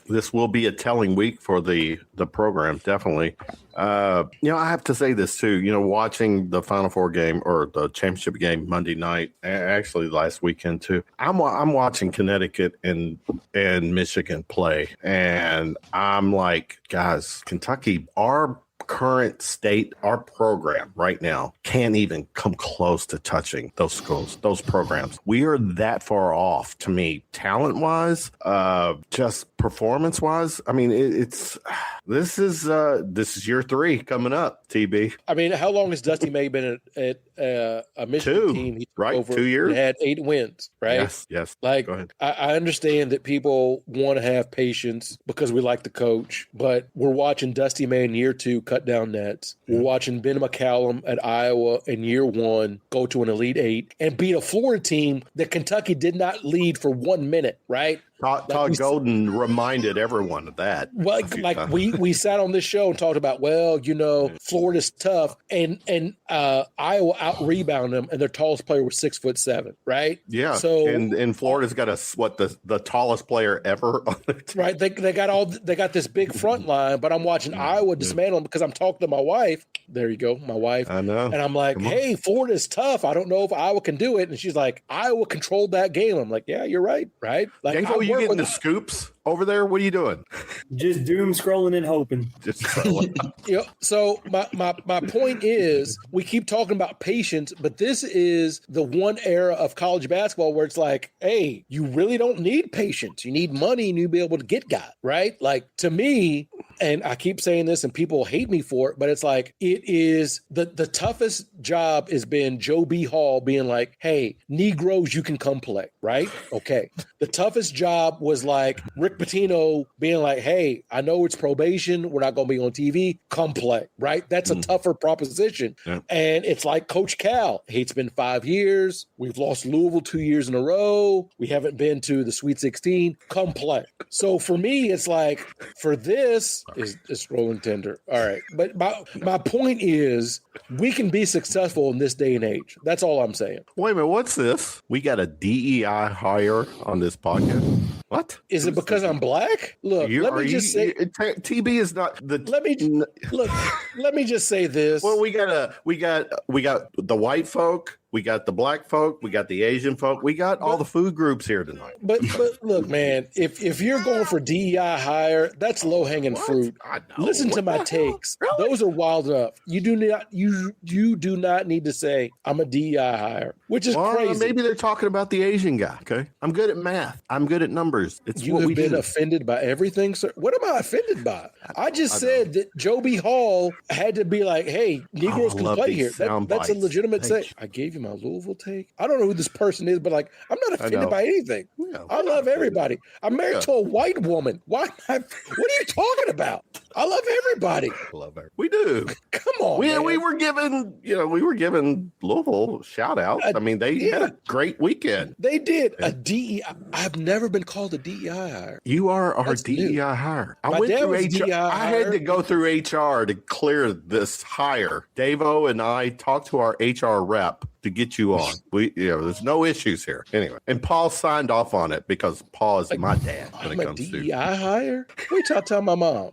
This will be a telling week for the program, definitely. I have to say this too. Watching the Final Four game or the championship game Monday night, actually last weekend too. I'm watching Connecticut and Michigan play, and I'm like, guys, Kentucky, our current state, our program right now can't even come close to touching those schools, those programs. We are that far off, to me, talent-wise, just performance-wise. I mean, this is year 3 coming up, TB. I mean, how long has Dusty May been at a Michigan team? He's right? 2 years. He had 8 wins, right? Yes. Like, go ahead. I understand that people want to have patience because we like the coach, but we're watching Dusty May in year 2 cut down nets. We're watching Ben McCallum at Iowa in year 1 go to an Elite 8 and beat a Florida team that Kentucky did not lead for 1 minute, right? Todd Golden reminded everyone of that. Well, we sat on this show and talked about, Florida's tough, and Iowa out rebound them, and their tallest player was 6'7", right? Yeah. So and Florida's got the tallest player ever on the team. Right. They got this big front line, but I'm watching Iowa dismantle them because I'm talking to my wife. There you go, my wife. I know. And I'm like, hey, Florida's tough. I don't know if Iowa can do it. And she's like, Iowa controlled that game. I'm like, yeah, you're right. Right. Like, Danko, you getting the scoops over there? What are you doing? Just doom scrolling and hoping. Just scrolling. So my point is, we keep talking about patience, but this is the one era of college basketball where it's like, hey, you really don't need patience. You need money and you'll be able to get guys, right? Like, to me, and I keep saying this and people hate me for it, but it's like, it is the toughest job has been Joe B. Hall being like, hey, Negroes, you can come play, right? Okay. The toughest job was like Rick Pitino being like, hey, I know it's probation. We're not going to be on TV. Come play, right? That's a tougher proposition. Yeah. And it's like Coach Cal. Hey, it's been 5 years. We've lost Louisville 2 years in a row. We haven't been to the Sweet 16. Come play. So for me, it's like, for this, is rolling tender. All right. But my point is, we can be successful in this day and age. That's all I'm saying. Wait a minute. What's this? We got a DEI hire on this podcast. What? Is it because I'm black? Look, let me just say, TB is not the. Let me just say this. Well, we got the white folk. We got the black folk, we got the Asian folk, we got all the food groups here tonight. But look, man, if you're going for DEI hire, that's low hanging fruit. Listen to my takes; really? Those are wild enough. You do not need to say I'm a DEI hire, which is crazy. Maybe they're talking about the Asian guy. Okay, I'm good at math. I'm good at numbers. It's you have been offended by everything, sir. What am I offended by? I just said that Joe B. Hall had to be like, "Hey, Negroes can play here." That's a legitimate say. I gave you my Louisville take. I don't know who this person is, but like, I'm not offended by anything. Yeah, I love everybody. I'm married to a white woman. What are you talking about? I love everybody. We do. Come on, we were given Louisville a shout out. I mean, they had a great weekend. They did a DEI. I've never been called a DEI hire. You are our DEI hire. I went through HR. I had to go through HR to clear this hire. Davo and I talked to our HR rep to get you on. There's no issues here. Anyway, and Paul signed off on it because Paul is my dad when it comes to DEI hire. Wait till I tell my mom.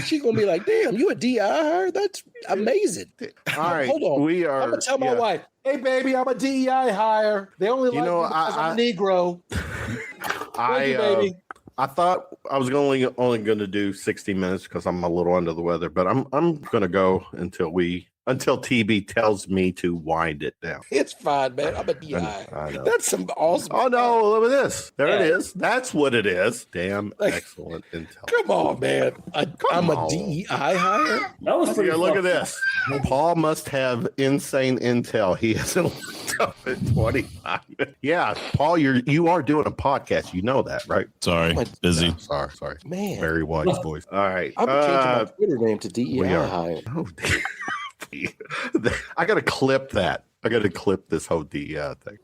She's gonna be like, "Damn, you a DEI hire? That's amazing." All right, hold on. I'm gonna tell my wife, "Hey, baby, I'm a DEI hire. They only like me because I'm a Negro." Baby. I thought I was only going to do 60 minutes because I'm a little under the weather, but I'm going to go until TB tells me to wind it down. It's fine, man. I'm a DI. That's some awesome. Oh, no. Look at this. There it is. That's what it is. Damn excellent intel. Come on, man. I'm a DEI hire? That was pretty look at this. Paul must have insane intel. He hasn't looked up at 25. Yeah, Paul, you are doing a podcast. You know that, right? Sorry. Busy. Yeah, sorry. Man. Very wise voice. All right. I'm changing my Twitter name to DEI hire. Oh, damn. I gotta clip that. I got to clip this whole DEI thing.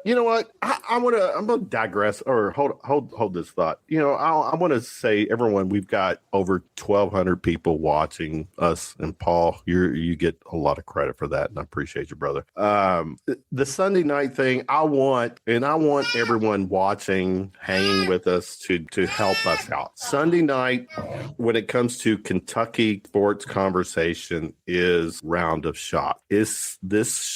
You know what? I'm gonna digress or hold this thought. You know, I want to say, everyone, we've got over 1,200 people watching us, and Paul, you get a lot of credit for that, and I appreciate you, brother. The Sunday night thing, I want everyone watching, hanging with us to help us out. Sunday night, when it comes to Kentucky sports conversation, is Round of Shot. This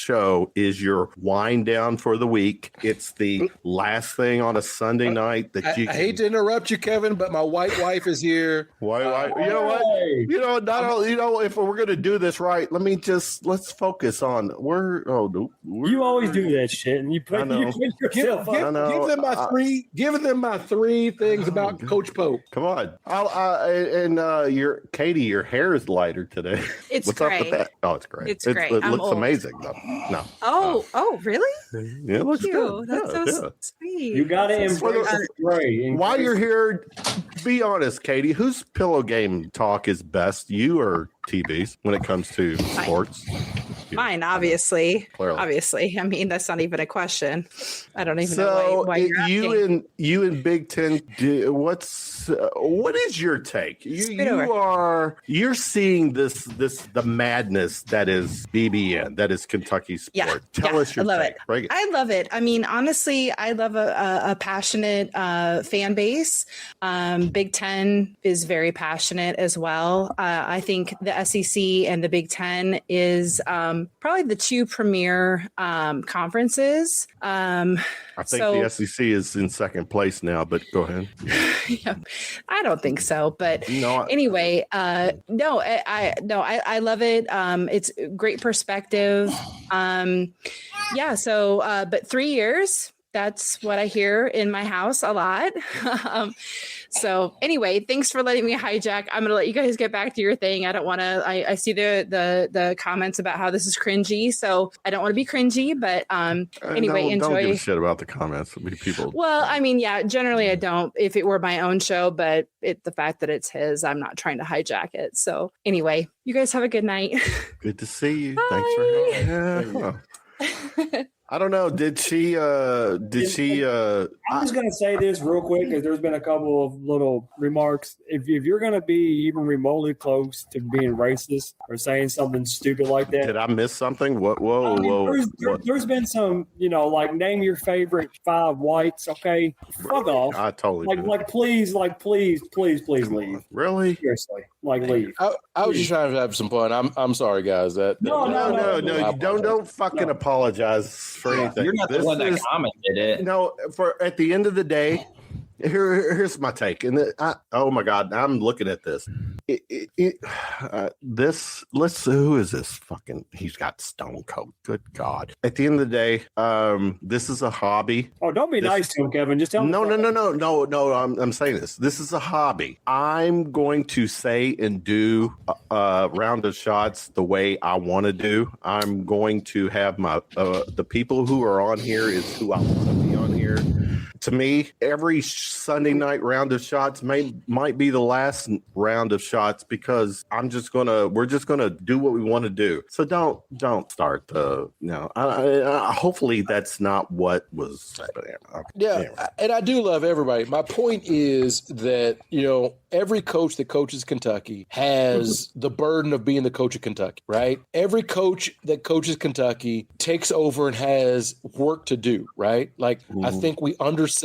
show is your wind down for the week. It's the last thing on a Sunday night that you. I hate to interrupt you, Kevin, but my white wife is here. White wife. You know what? You know, not all. You know, if we're gonna do this right, let's focus on you always do that shit, and you put yourself up. Give them my three things about Coach Pope. Come on. Katie, your hair is lighter today. It's What's gray. up with that? Oh, it's great. It's great. It looks amazing, though. No. Oh, really? Yeah, it looks Thank you. good. That's so sweet. You got to embrace the gray. While you're here, be honest, Katie, whose pillow game talk is best, you or TB's, when it comes to sports? Mine, obviously. Clearly. Obviously. I mean, that's not even a question. I don't even know why you're asking. you in Big Ten, what is your take? You're seeing the madness that is BBN, that is Kentucky sport. Yeah, Tell us your take. It. I love it. I mean, honestly, I love a passionate fan base. Big Ten is very passionate as well. I think the SEC and the Big Ten is probably the two premier conferences. I think the SEC is in second place now, but go ahead. Yeah, I don't think so, but anyway, I love it. It's great perspective. But 3 years, that's what I hear in my house a lot. So anyway, thanks for letting me hijack. I'm going to let you guys get back to your thing. I don't want to, I see the comments about how this is cringy. So I don't want to be cringy, but anyway, enjoy. Don't give a shit about the comments. People. Well, I mean, yeah, generally I don't, if it were my own show, but the fact that it's his, I'm not trying to hijack it. So anyway, you guys have a good night. Good to see you. Bye. Thanks for having. I don't know. Did she? I'm just going to say this real quick because there's been a couple of little remarks. If you're going to be even remotely close to being racist or saying something stupid like that. Did I miss something? Whoa. There's been some, like name your favorite 5 whites. Okay. Fuck off. I totally please leave. Really? Seriously. Leave. I was just trying to have some fun. I'm sorry, guys. No. You don't fucking apologize for anything. You're not the one that commented it. No, at the end of the day, here's my take. And oh my God, I'm looking at this. Who is this fucking? He's got stone coat. Good God. At the end of the day, this is a hobby. Oh, don't be nice to him, Kevin. Just tell him. No. I'm saying this. This is a hobby. I'm going to say and do a round of shots the way I want to do. I'm going to have my the people who are on here is who I want to be on here. To me, every Sunday night round of shots might be the last round of shots because we're just gonna do what we want to do. So don't start hopefully that's not what was said. Yeah, anyway. And I do love everybody. My point is that every coach that coaches Kentucky has the burden of being the coach of Kentucky, right? Every coach that coaches Kentucky takes over and has work to do, right? I think we undersell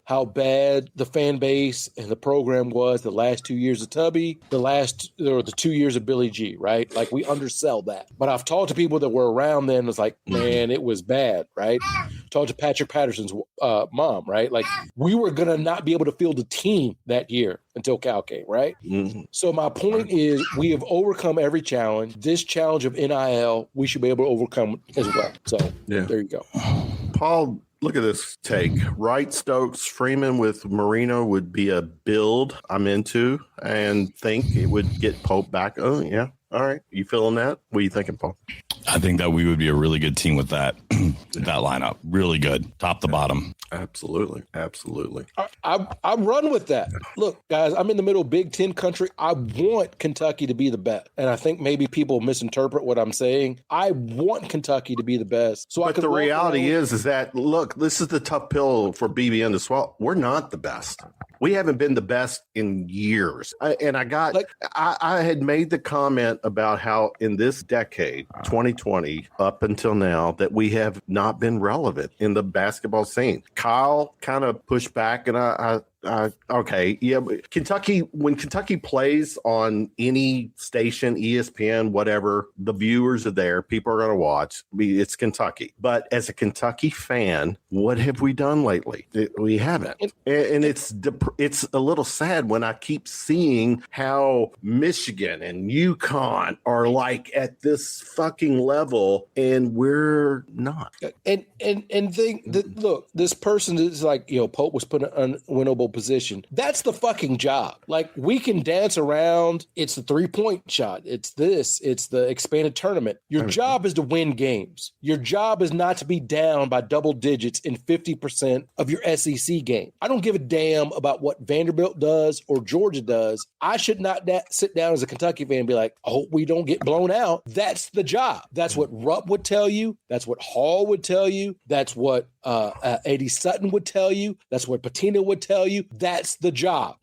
how bad the fan base and the program was the last 2 years of Tubby, the 2 years of Billy G, right? We undersell that. But I've talked to people that were around then. It's man, it was bad, right? Talked to Patrick Patterson's mom, right? We were going to not be able to field a team that year until Cal came, right? Mm-hmm. So my point is we have overcome every challenge. This challenge of NIL, we should be able to overcome as well. So There you go. Paul, look at this take. Wright, Stokes, Freeman with Marino would be a build I'm into and think it would get Pope back. Oh, yeah. All right. You feeling that? What are you thinking, Paul? I think that we would be a really good team with that lineup. Really good, top to bottom. Absolutely. I run with that. Look, guys, I'm in the middle of Big Ten country. I want Kentucky to be the best, and I think maybe people misinterpret what I'm saying. I want Kentucky to be the best. But the reality is that look, this is the tough pill for BBN to swallow. We're not the best. We haven't been the best in years. I had made the comment about how in this decade, 2020 up until now, that we have not been relevant in the basketball scene. Kyle kind of pushed back, and okay, yeah. But Kentucky, when Kentucky plays on any station, ESPN, whatever, the viewers are there. People are going to watch. It's Kentucky. But as a Kentucky fan, what have we done lately? We haven't. And it's a little sad when I keep seeing how Michigan and UConn are at this fucking level, and we're not. And think that, look, this person is Pope was put an unwinnable pole position. That's the fucking job. Like, we can dance around. It's the 3-point shot. It's this. It's the expanded tournament. Your job is to win games. Your job is not to be down by double digits in 50% of your SEC game. I don't give a damn about what Vanderbilt does or Georgia does. I should not sit down as a Kentucky fan and be like, I hope we don't get blown out. That's the job. That's what Rupp would tell you. That's what Hall would tell you. That's what Eddie Sutton would tell you. That's what Patina would tell you. That's the job.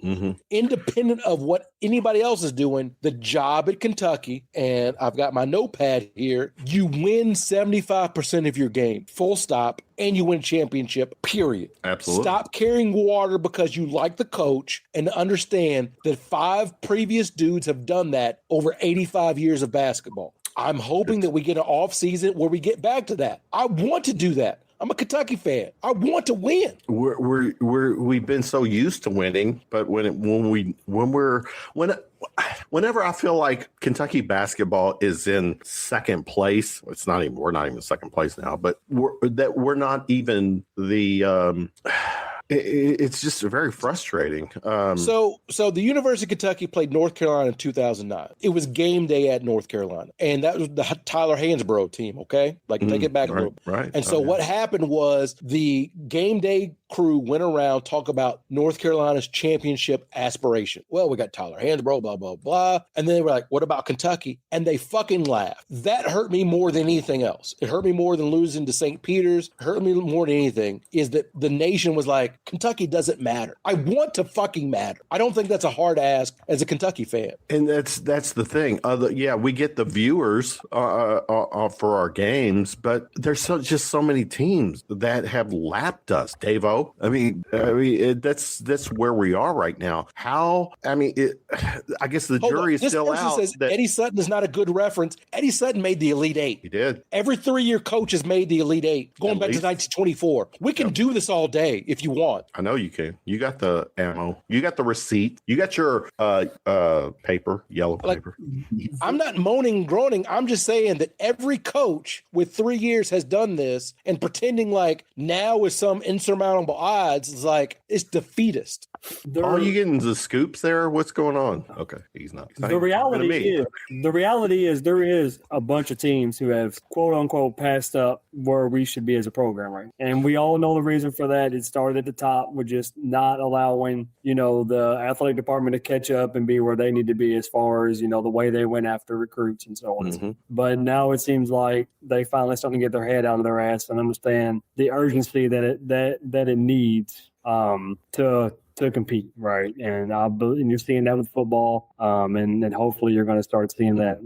Independent of what anybody else is doing, the job at Kentucky, and I've got my notepad here, you win 75% of your game, full stop, and you win a championship, period. Absolutely. Stop carrying water because you like the coach, and understand that 5 previous dudes have done that over 85 years of basketball. I'm hoping that we get an off season where we get back to that. I want to do that. I'm a Kentucky fan. I want to win. We've been so used to winning, but whenever I feel like Kentucky basketball is in second place, we're not even second place now, but we're not even the. It's just very frustrating. So the University of Kentucky played North Carolina in 2009. It was game day at North Carolina, and that was the Tyler Hansbrough team. Okay, take it back a little. Right. And so what happened was the game day crew went around talk about North Carolina's championship aspiration. Well, we got Tyler Hansbrough, blah blah blah, and then they were like, "What about Kentucky?" And they fucking laughed. That hurt me more than anything else. It hurt me more than losing to St. Peter's. It hurt me more than anything is that the nation was like, Kentucky doesn't matter. I want to fucking matter. I don't think that's a hard ask as a Kentucky fan. And that's the thing. We get the viewers for our games, but there's just so many teams that have lapped us. Davo. I mean, that's where we are right now. I guess the jury is still out. Says Eddie Sutton is not a good reference. Eddie Sutton made the Elite Eight. He did. Every 3-year coach has made the Elite Eight, going back to 1924. We can do this all day if you want. I know you can. You got the ammo. You got the receipt. You got your paper, yellow paper. I'm not moaning and groaning. I'm just saying that every coach with 3 years has done this, and pretending like now with some insurmountable odds is like, it's defeatist. Are you getting the scoops there? What's going on? Okay, he's not. The reality is there is a bunch of teams who have quote unquote passed up where we should be as a program, right? And we all know the reason for that. It started at the top with just not allowing, the athletic department to catch up and be where they need to be as far as, the way they went after recruits and so on. Mm-hmm. But now it seems like they finally starting to get their head out of their ass and understand the urgency that it needs to compete, right? And you're seeing that with football, and hopefully you're going to start seeing that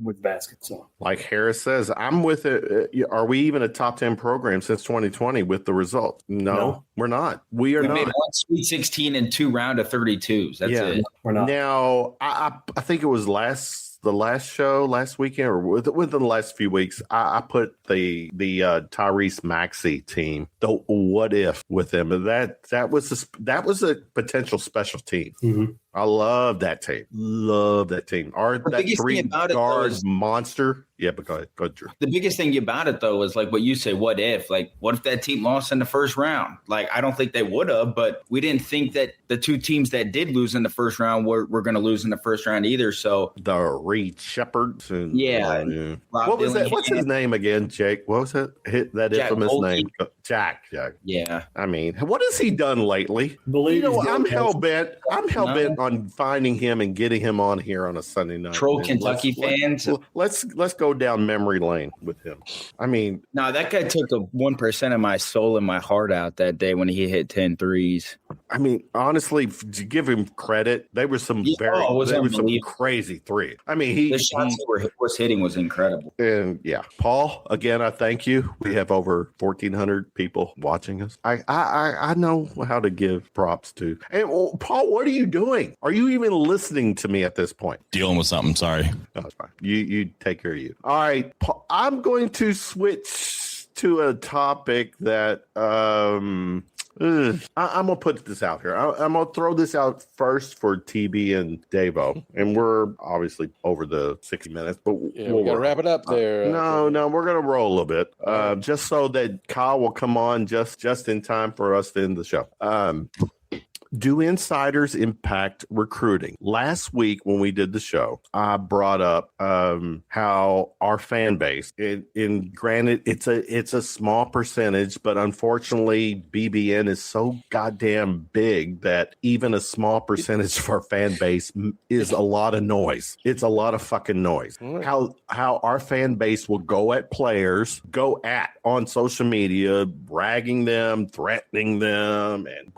with basket. So, like Harris says, I'm with it. Are we even a top 10 program since 2020 with the result? No. We're not. We are not. Made one Sweet 16 and 2 round of 32s. That's it. We're not. Now, I think it was the last show last weekend or within the last few weeks, I put the Tyrese Maxey team, the what if with them. That was a potential special team. Mm-hmm. I love that team. That 3 guard monster. Yeah, but go ahead, Drew. The biggest thing about it, though, is like what you say, what if? Like, what if that team lost in the first round? Like, I don't think they would have, but we didn't think that the 2 teams that did lose in the first round were going to lose in the first round either. So the Reed Shepherds. And, what was that? What's his name again, Jake? What was that? That Jack infamous Holke. name? Jack. Yeah. I mean, what has he done lately? I'm hell bent on finding him and getting him on here on a Sunday night. Troll Kentucky fans. Let's go down memory lane with him. I mean, no, that guy took 1% of my soul and my heart out that day when he hit 10 threes. I mean, honestly, to give him credit, there were some crazy threes. I mean, the shots he was hitting was incredible. And yeah, Paul, again, I thank you. We have over 1,400 people watching us. I know how to give props to. And Paul, what are you doing? Are you even listening to me at this point? Dealing with something. Sorry. No, that's fine. You take care of you. All right, Paul, I'm going to switch to a topic that I'm gonna put this out here. I'm gonna throw this out first for TB and Davo, and we're obviously over the 60 minutes, but we're gonna wrap it up there. No, we're gonna roll a little bit, just so that Kyle will come on just in time for us to end the show. Do insiders impact recruiting? Last week when we did the show, I brought up how our fan base, in granted, it's a small percentage, but unfortunately, BBN is so goddamn big that even a small percentage of our fan base is a lot of noise. It's a lot of fucking noise. How our fan base will go at players, on social media, ragging them, threatening them, and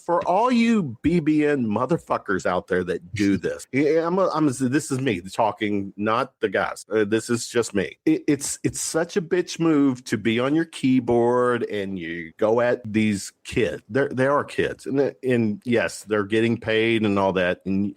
for all you BBN motherfuckers out there that do this, this is me talking, not the guys. This is just me. It's such a bitch move to be on your keyboard and you go at these kids. They are kids, and yes, they're getting paid and all that, and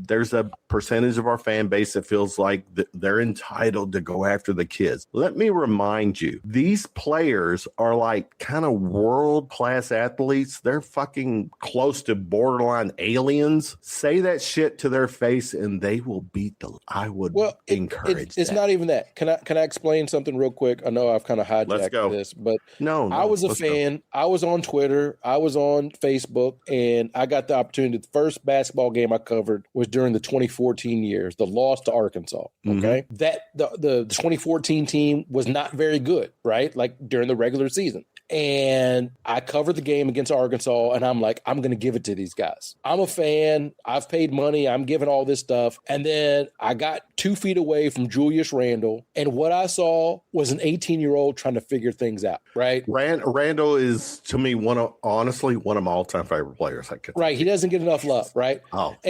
there's a percentage of our fan base that feels like they're entitled to go after the kids. Let me remind you, these players are like kind of world-class athletes. They're fucking close to borderline aliens. Say that shit to their face and they will beat the... I would encourage it's not even that. Can I explain something real quick? I know I've kind of hijacked this, but no, I was a fan. I was on Twitter. I was on Facebook, and I got the opportunity. The first basketball game I covered was during the 2014 years, the loss to Arkansas. Okay. That the 2014 team was not very good, right? Like during the regular season. And I covered the game against Arkansas, and I'm like, I'm going to give it to these guys. I'm a fan. I've paid money. I'm giving all this stuff. And then I got 2 feet away from Julius Randle, and what I saw was an 18-year-old trying to figure things out, right? Randall is, to me, one of my all-time favorite players. Right. He doesn't get enough love, right?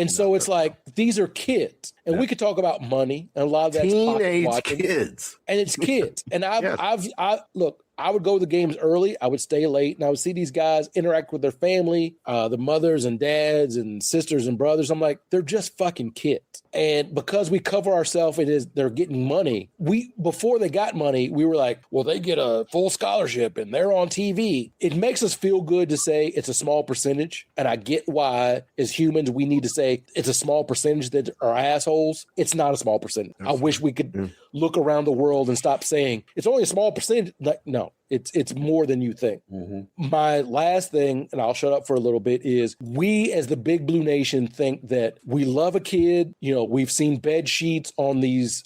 So it's like, these are kids. And we could talk about money, and a lot of that's teenage kids. And it's kids. And I would go to the games early. I would stay late, and I would see these guys interact with their family, the mothers and dads and sisters and brothers. I'm like, they're just fucking kids. And because we cover ourselves, they're getting money. Before they got money, we were like, well, they get a full scholarship and they're on TV. It makes us feel good to say it's a small percentage. And I get why, as humans, we need to say it's a small percentage that are assholes. It's not a small percentage. I wish we could look around the world and stop saying it's only a small percentage. Like, no. It's more than you think. My last thing, and I'll shut up for a little bit, is we as the Big Blue Nation think that we love a kid. We've seen bed sheets on these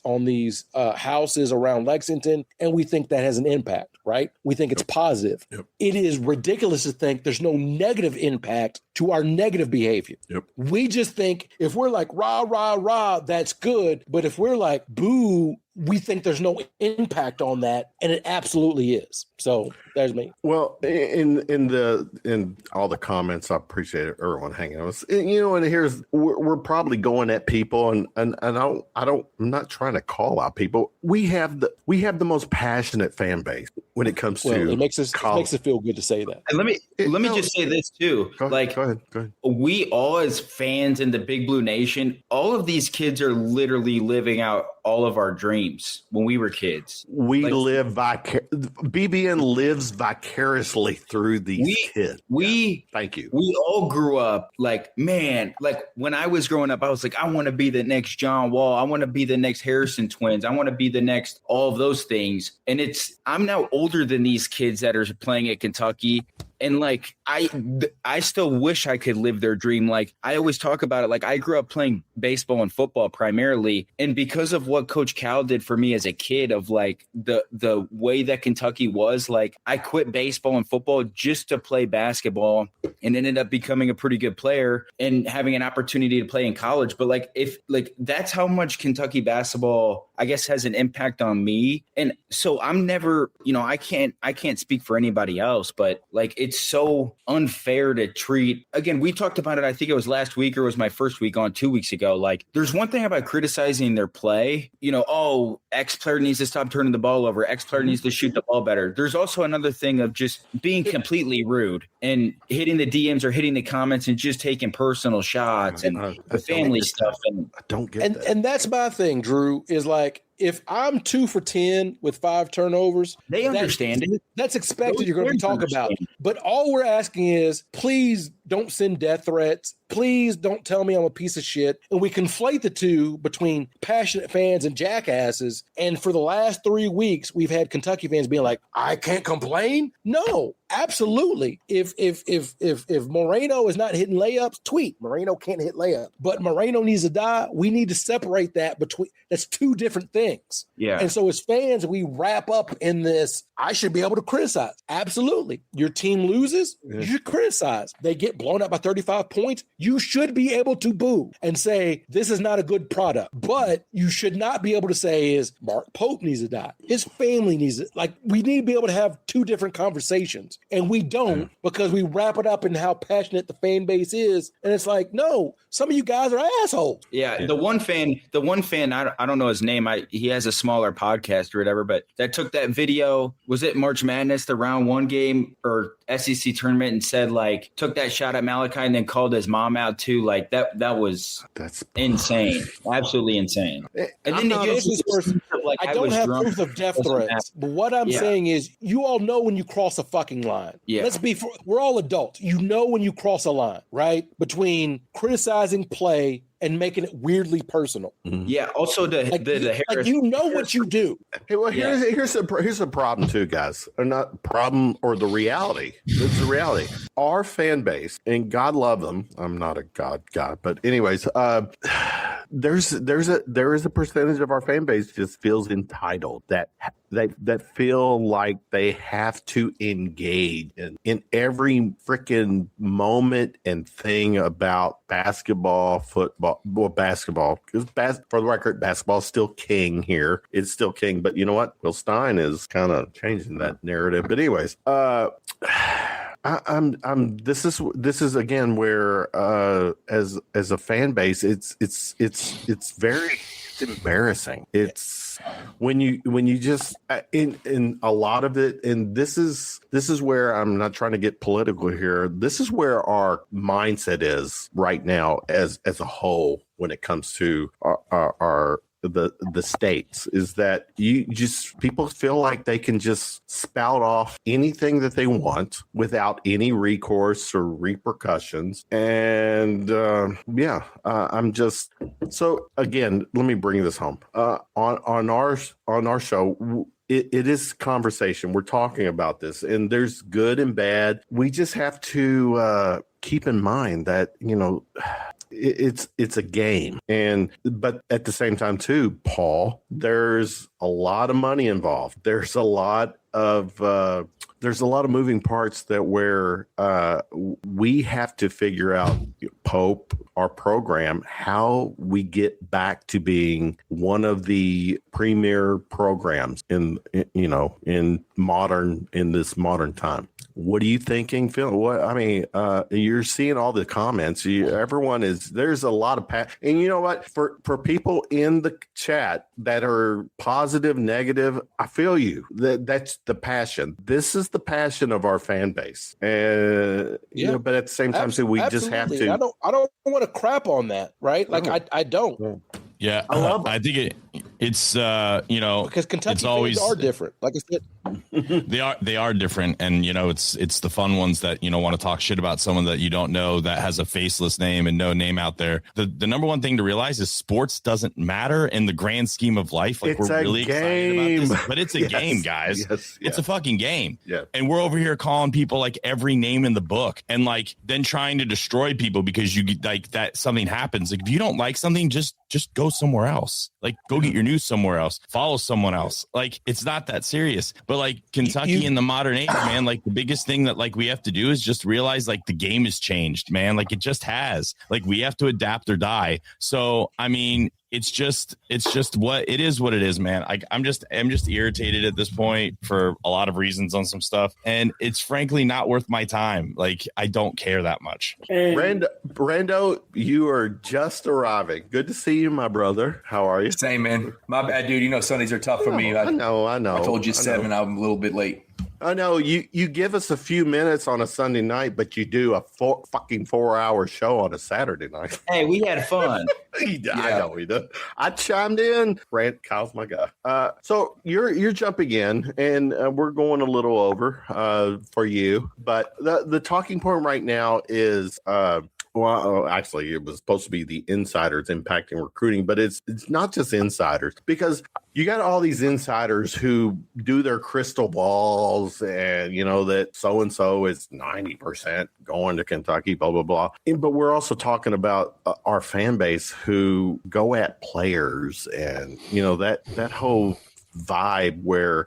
houses around Lexington, and we think that has an impact, right? We think it's positive. Yep. It is ridiculous to think there's no negative impact to our negative behavior. Yep. We just think if we're like, rah, rah, rah, that's good. But if we're like, boo, we think there's no impact on that, and it absolutely is. So there's me. Well, in all the comments, I appreciate everyone hanging on us. And we're probably going at people, and I'm not trying to call out people. We have the most passionate fan base when it comes to. It makes it feel good to say that. And let me just say this too. Go ahead. We all, as fans in the Big Blue Nation, all of these kids are literally living out all of our dreams when we were kids. BBN lives vicariously through these kids. Thank you. We all grew up like when I was growing up, I was like, I want to be the next John Wall. I want to be the next Harrison twins. I want to be the next all of those things. And I'm now older than these kids that are playing at Kentucky. And like, I still wish I could live their dream. Like, I always talk about it. Like, I grew up playing baseball and football primarily. And because of what Coach Cal did for me as a kid, of like the way that Kentucky was, like, I quit baseball and football just to play basketball and ended up becoming a pretty good player and having an opportunity to play in college. But that's how much Kentucky basketball, I guess, has an impact on me. And so I'm never, I can't speak for anybody else, but like, it's so unfair to treat. Again, we talked about it. I think it was last week, or it was my first week on 2 weeks ago. Like, there's one thing about criticizing their play, X player needs to stop turning the ball over. X player needs to shoot the ball better. There's also another thing of just being completely rude and hitting the DMs or hitting the comments and just taking personal shots and the family stuff. And I don't get that. And that's my thing, Drew, is like, if I'm 2 for 10 with 5 turnovers, they understand it. That's expected. You're going to talk about. But all we're asking is, please don't send death threats. Please don't tell me I'm a piece of shit. And we conflate the two between passionate fans and jackasses. And for the last 3 weeks, we've had Kentucky fans being like, I can't complain. No, absolutely. If Moreno is not hitting layups, tweet Moreno can't hit layups, but Moreno needs to die. We need to separate that between. That's two different things. Yeah. And so as fans, we wrap up in this. I should be able to criticize. Absolutely. Your team loses, you should criticize. They get blown up by 35 points. You should be able to boo and say, this is not a good product. But you should not be able to say is Mark Pope needs to die. His family needs it. Like, we need to be able to have two different conversations. And we don't because we wrap it up in how passionate the fan base is. And it's like, no, some of you guys are assholes. Yeah. The one fan, I don't know his name. He has a smaller podcast or whatever, but that took that video. Was it March Madness, the round 1 game or SEC tournament, and said like, took that shot at Malachi and then called his mom out too. Like that's insane. Absolutely insane. And then I don't have proof of death threats, but what I'm saying is you all know when you cross a fucking line. Yeah. We're all adults. You know when you cross a line, right? Between criticizing play and making it weirdly personal. Yeah. Also, the Harris, like, you know what you do. Hey, well, here's a problem too, guys. Or not problem, or the reality. It's the reality. Our fan base, and God love them. I'm not a God, but anyways, there is a percentage of our fan base just feels entitled, that feel like they have to engage in every freaking moment and thing about basketball, football. Well, basketball, because for the record, basketball is still king here. It's still king, but you know what? Will Stein is kind of changing that narrative. But anyways, this is again where as a fan base, it's very embarrassing. It's when you just in a lot of it, and this is where I'm not trying to get political here. This is where our mindset is right now as a whole when it comes to our the states, is that people feel like they can just spout off anything that they want without any recourse or repercussions. And I'm just, so again, let me bring this home. On our show, it is conversation. We're talking about this, and there's good and bad. We just have to keep in mind that, it's a game, but at the same time too, Paul, there's a lot of money involved. There's a lot of moving parts that where we have to figure out, Pope, our program, how we get back to being one of the premier programs in this modern time. What are you thinking, Phil? You're seeing all the comments. There's a lot of and you know what? For people in the chat that are positive, negative, I feel you. That's the passion. This is the passion of our fan base, and but at the same time, too, we just have to. I don't want to crap on that, right? Like I don't. Yeah, I think it's because Kentucky fans are different. Like I said, they are different, and it's the fun ones that want to talk shit about someone that you don't know, that has a faceless name and no name out there. The number one thing to realize is sports doesn't matter in the grand scheme of life. Like, we're really excited about this, but it's a game, guys. It's a fucking game. Yeah, and we're over here calling people like every name in the book, and like then trying to destroy people because you like that something happens. Like, if you don't like something, just go somewhere else. Like, go get your news somewhere else, follow someone else. Like, it's not that serious. But like Kentucky in the modern age, man, like the biggest thing that like we have to do is just realize like the game has changed, man. Like, it just has. Like, we have to adapt or die. So I mean, it's just what it is, man. I'm just irritated at this point for a lot of reasons on some stuff, and it's frankly not worth my time. Like, I don't care that much. Randow, you are just arriving. Good to see you, my brother. How are you? Same, man. My bad, dude. Sundays are tough for me. I know. I told you 7. I'm a little bit late. I know you give us a few minutes on a Sunday night, but you do a 4-hour show on a Saturday night. Hey, we had fun. I know we did. I chimed in. Kyle's my guy. So you're jumping in, and we're going a little over for you. But the talking point right now is actually, it was supposed to be the insiders impacting recruiting, but it's not just insiders, because you got all these insiders who do their crystal balls and, that so-and-so is 90% going to Kentucky, blah, blah, blah. But we're also talking about our fan base who go at players and, that whole vibe where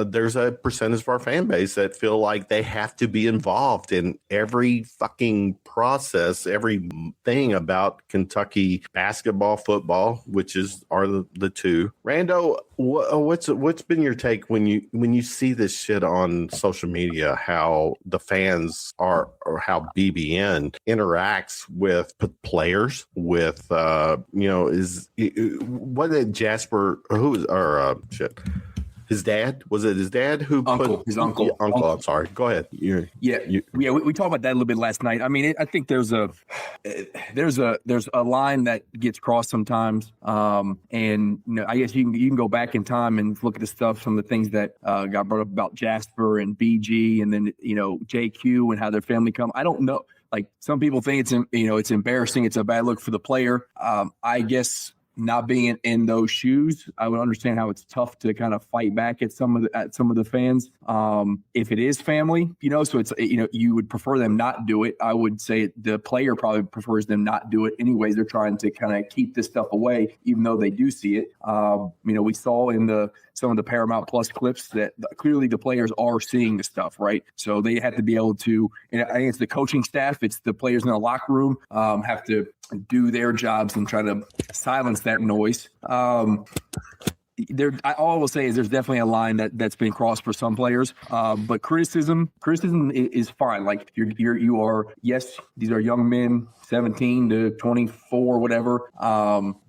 there's a percentage of our fan base that feel like they have to be involved in every fucking process, everything about Kentucky basketball, football, which are the two. Randow, what's been your take when you see this shit on social media, how the fans are, or how BBN interacts with players, with what did Jasper, his dad? Was it his dad who uncle? His uncle. Uncle. I'm sorry. Go ahead. We talked about that a little bit last night. I mean, I think there's a line that gets crossed sometimes, and I guess you can go back in time and look at the stuff, some of the things that got brought up about Jasper and BG, and then JQ and how their family come. I don't know. Like, some people think it's embarrassing. It's a bad look for the player. I guess, not being in those shoes, I would understand how it's tough to kind of fight back at some of the fans. If it is family, so it's, you would prefer them not do it. I would say the player probably prefers them not do it anyways. They're trying to kind of keep this stuff away, even though they do see it. We saw in some of the Paramount Plus clips that clearly the players are seeing the stuff, right? So they have to be able to, and I think it's the coaching staff, it's the players in the locker room, have to do their jobs and try to silence that noise. All I will say is there's definitely a line that's been crossed for some players, but criticism is fine. Like, you are, yes, these are young men, 17 to 24, whatever.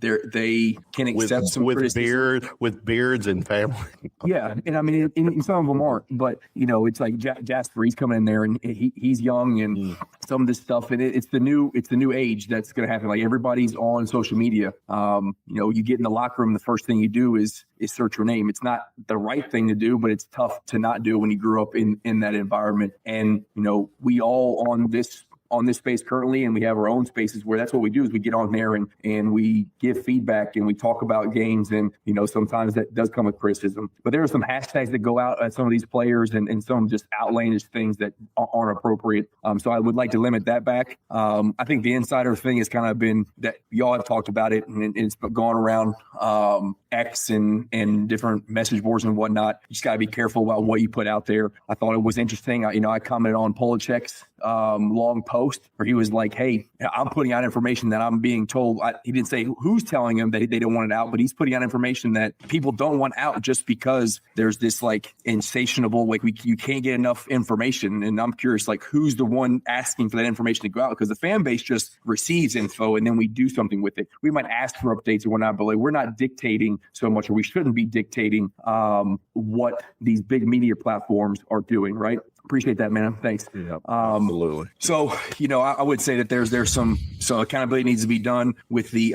They can accept some criticism. with beards and family. Yeah, and I mean, and some of them aren't, but it's like Jasper. He's coming in there and he's young, and some of this stuff, and it's the new age that's going to happen. Like, everybody's on social media. You get in the locker room, the first thing you do is search your name. It's not the right thing to do, but it's tough to not do when you grew up in that environment. And we all on this space currently, and we have our own spaces where that's what we do, is we get on there and we give feedback and we talk about games, and sometimes that does come with criticism. But there are some hashtags that go out at some of these players and some just outlandish things that aren't appropriate. So I would like to limit that back. I think the insider thing has kind of been that y'all have talked about it, and it's gone around X and different message boards and whatnot. You just got to be careful about what you put out there. I thought it was interesting. I commented on Polachek's long post where he was like, hey, I'm putting out information that I'm being told. He didn't say who's telling him that they don't want it out, but he's putting out information that people don't want out just because there's this like insatiable, like you can't get enough information. And I'm curious, like, who's the one asking for that information to go out? Because the fan base just receives info and then we do something with it. We might ask for updates and whatnot, but like, we're not dictating so much, or we shouldn't be dictating what these big media platforms are doing, right? Appreciate that, man. Thanks. Yeah, absolutely. So, I would say that there's some accountability needs to be done with the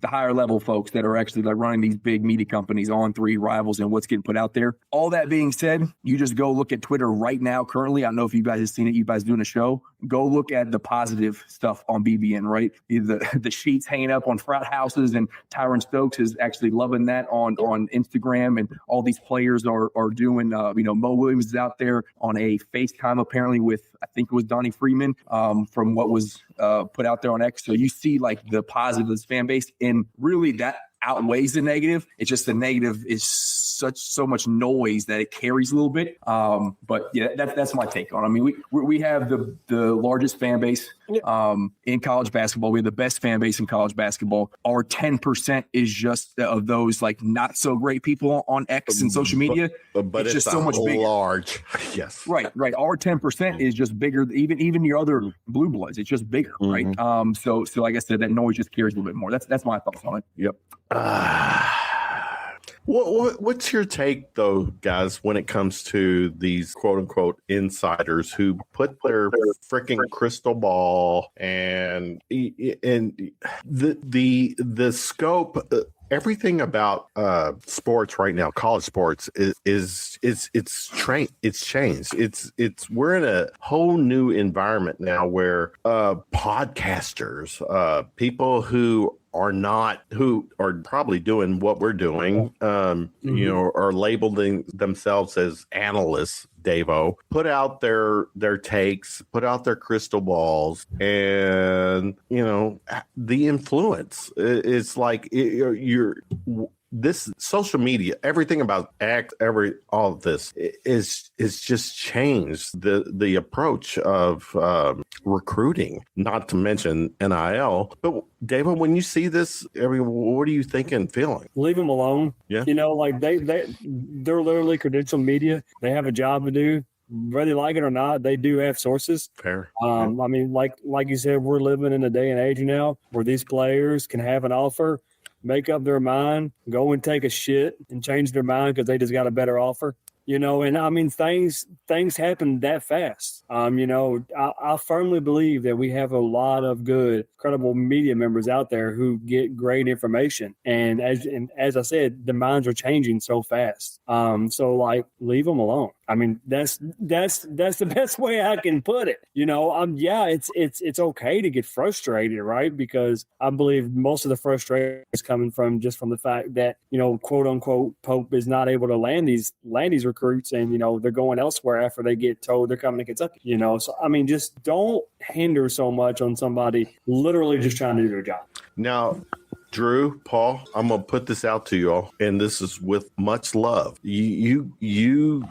higher level folks that are actually like running these big media companies, On3, Rivals, and what's getting put out there. All that being said, you just go look at Twitter right now. Currently, I don't know if you guys have seen it. You guys doing a show. Go look at the positive stuff on BBN, right? The sheets hanging up on frat houses, and Tyron Stokes is actually loving that on Instagram, and all these players are doing. Mo Williams is out there on a FaceTime apparently with, I think it was Donnie Freeman, from what was put out there on X. So you see like the positive of this fan base, and really that outweighs the negative. It's just the negative is so much noise that it carries a little bit. But yeah, that's my take on it. I mean, we have the largest fan base in college basketball. We have the best fan base in college basketball. Our 10% is just of those like not so great people on X and social media. But it's just so much bigger. Large. Yes. Right. Our 10% is just bigger. Even your other blue bloods, it's just bigger, right? So like I said, that noise just carries a little bit more. That's my thoughts on it. Yep. What's your take, though, guys, when it comes to these quote unquote insiders who put their freaking crystal ball and the scope? Everything about sports right now, college sports, it's changed. We're in a whole new environment now where podcasters, people who are probably doing what we're doing, are labeling themselves as analysts. Davo put out their takes, put out their crystal balls, and the influence. It's like this social media, everything about all of this is just changed the approach of recruiting, not to mention NIL. But David, when you see this, I mean, what are you thinking, feeling? Leave them alone. Yeah. Like they're literally credentialed media. They have a job to do. Whether you like it or not, they do have sources. Fair. I mean, like you said, we're living in a day and age now where these players can have an offer, make up their mind, go and take a shit and change their mind because they just got a better offer. And I mean, things happen that fast. I firmly believe that we have a lot of good, credible media members out there who get great information. And as I said, the minds are changing so fast. So like, leave them alone. I mean, that's the best way I can put it. It's okay to get frustrated, right? Because I believe most of the frustration is coming from the fact that, quote unquote, Pope is not able to land these recruits, and they're going elsewhere after they get told they're coming to Kentucky. So I mean, just don't hinder so much on somebody literally just trying to do their job. Now, Drew, Paul, I'm going to put this out to you all, and this is with much love. You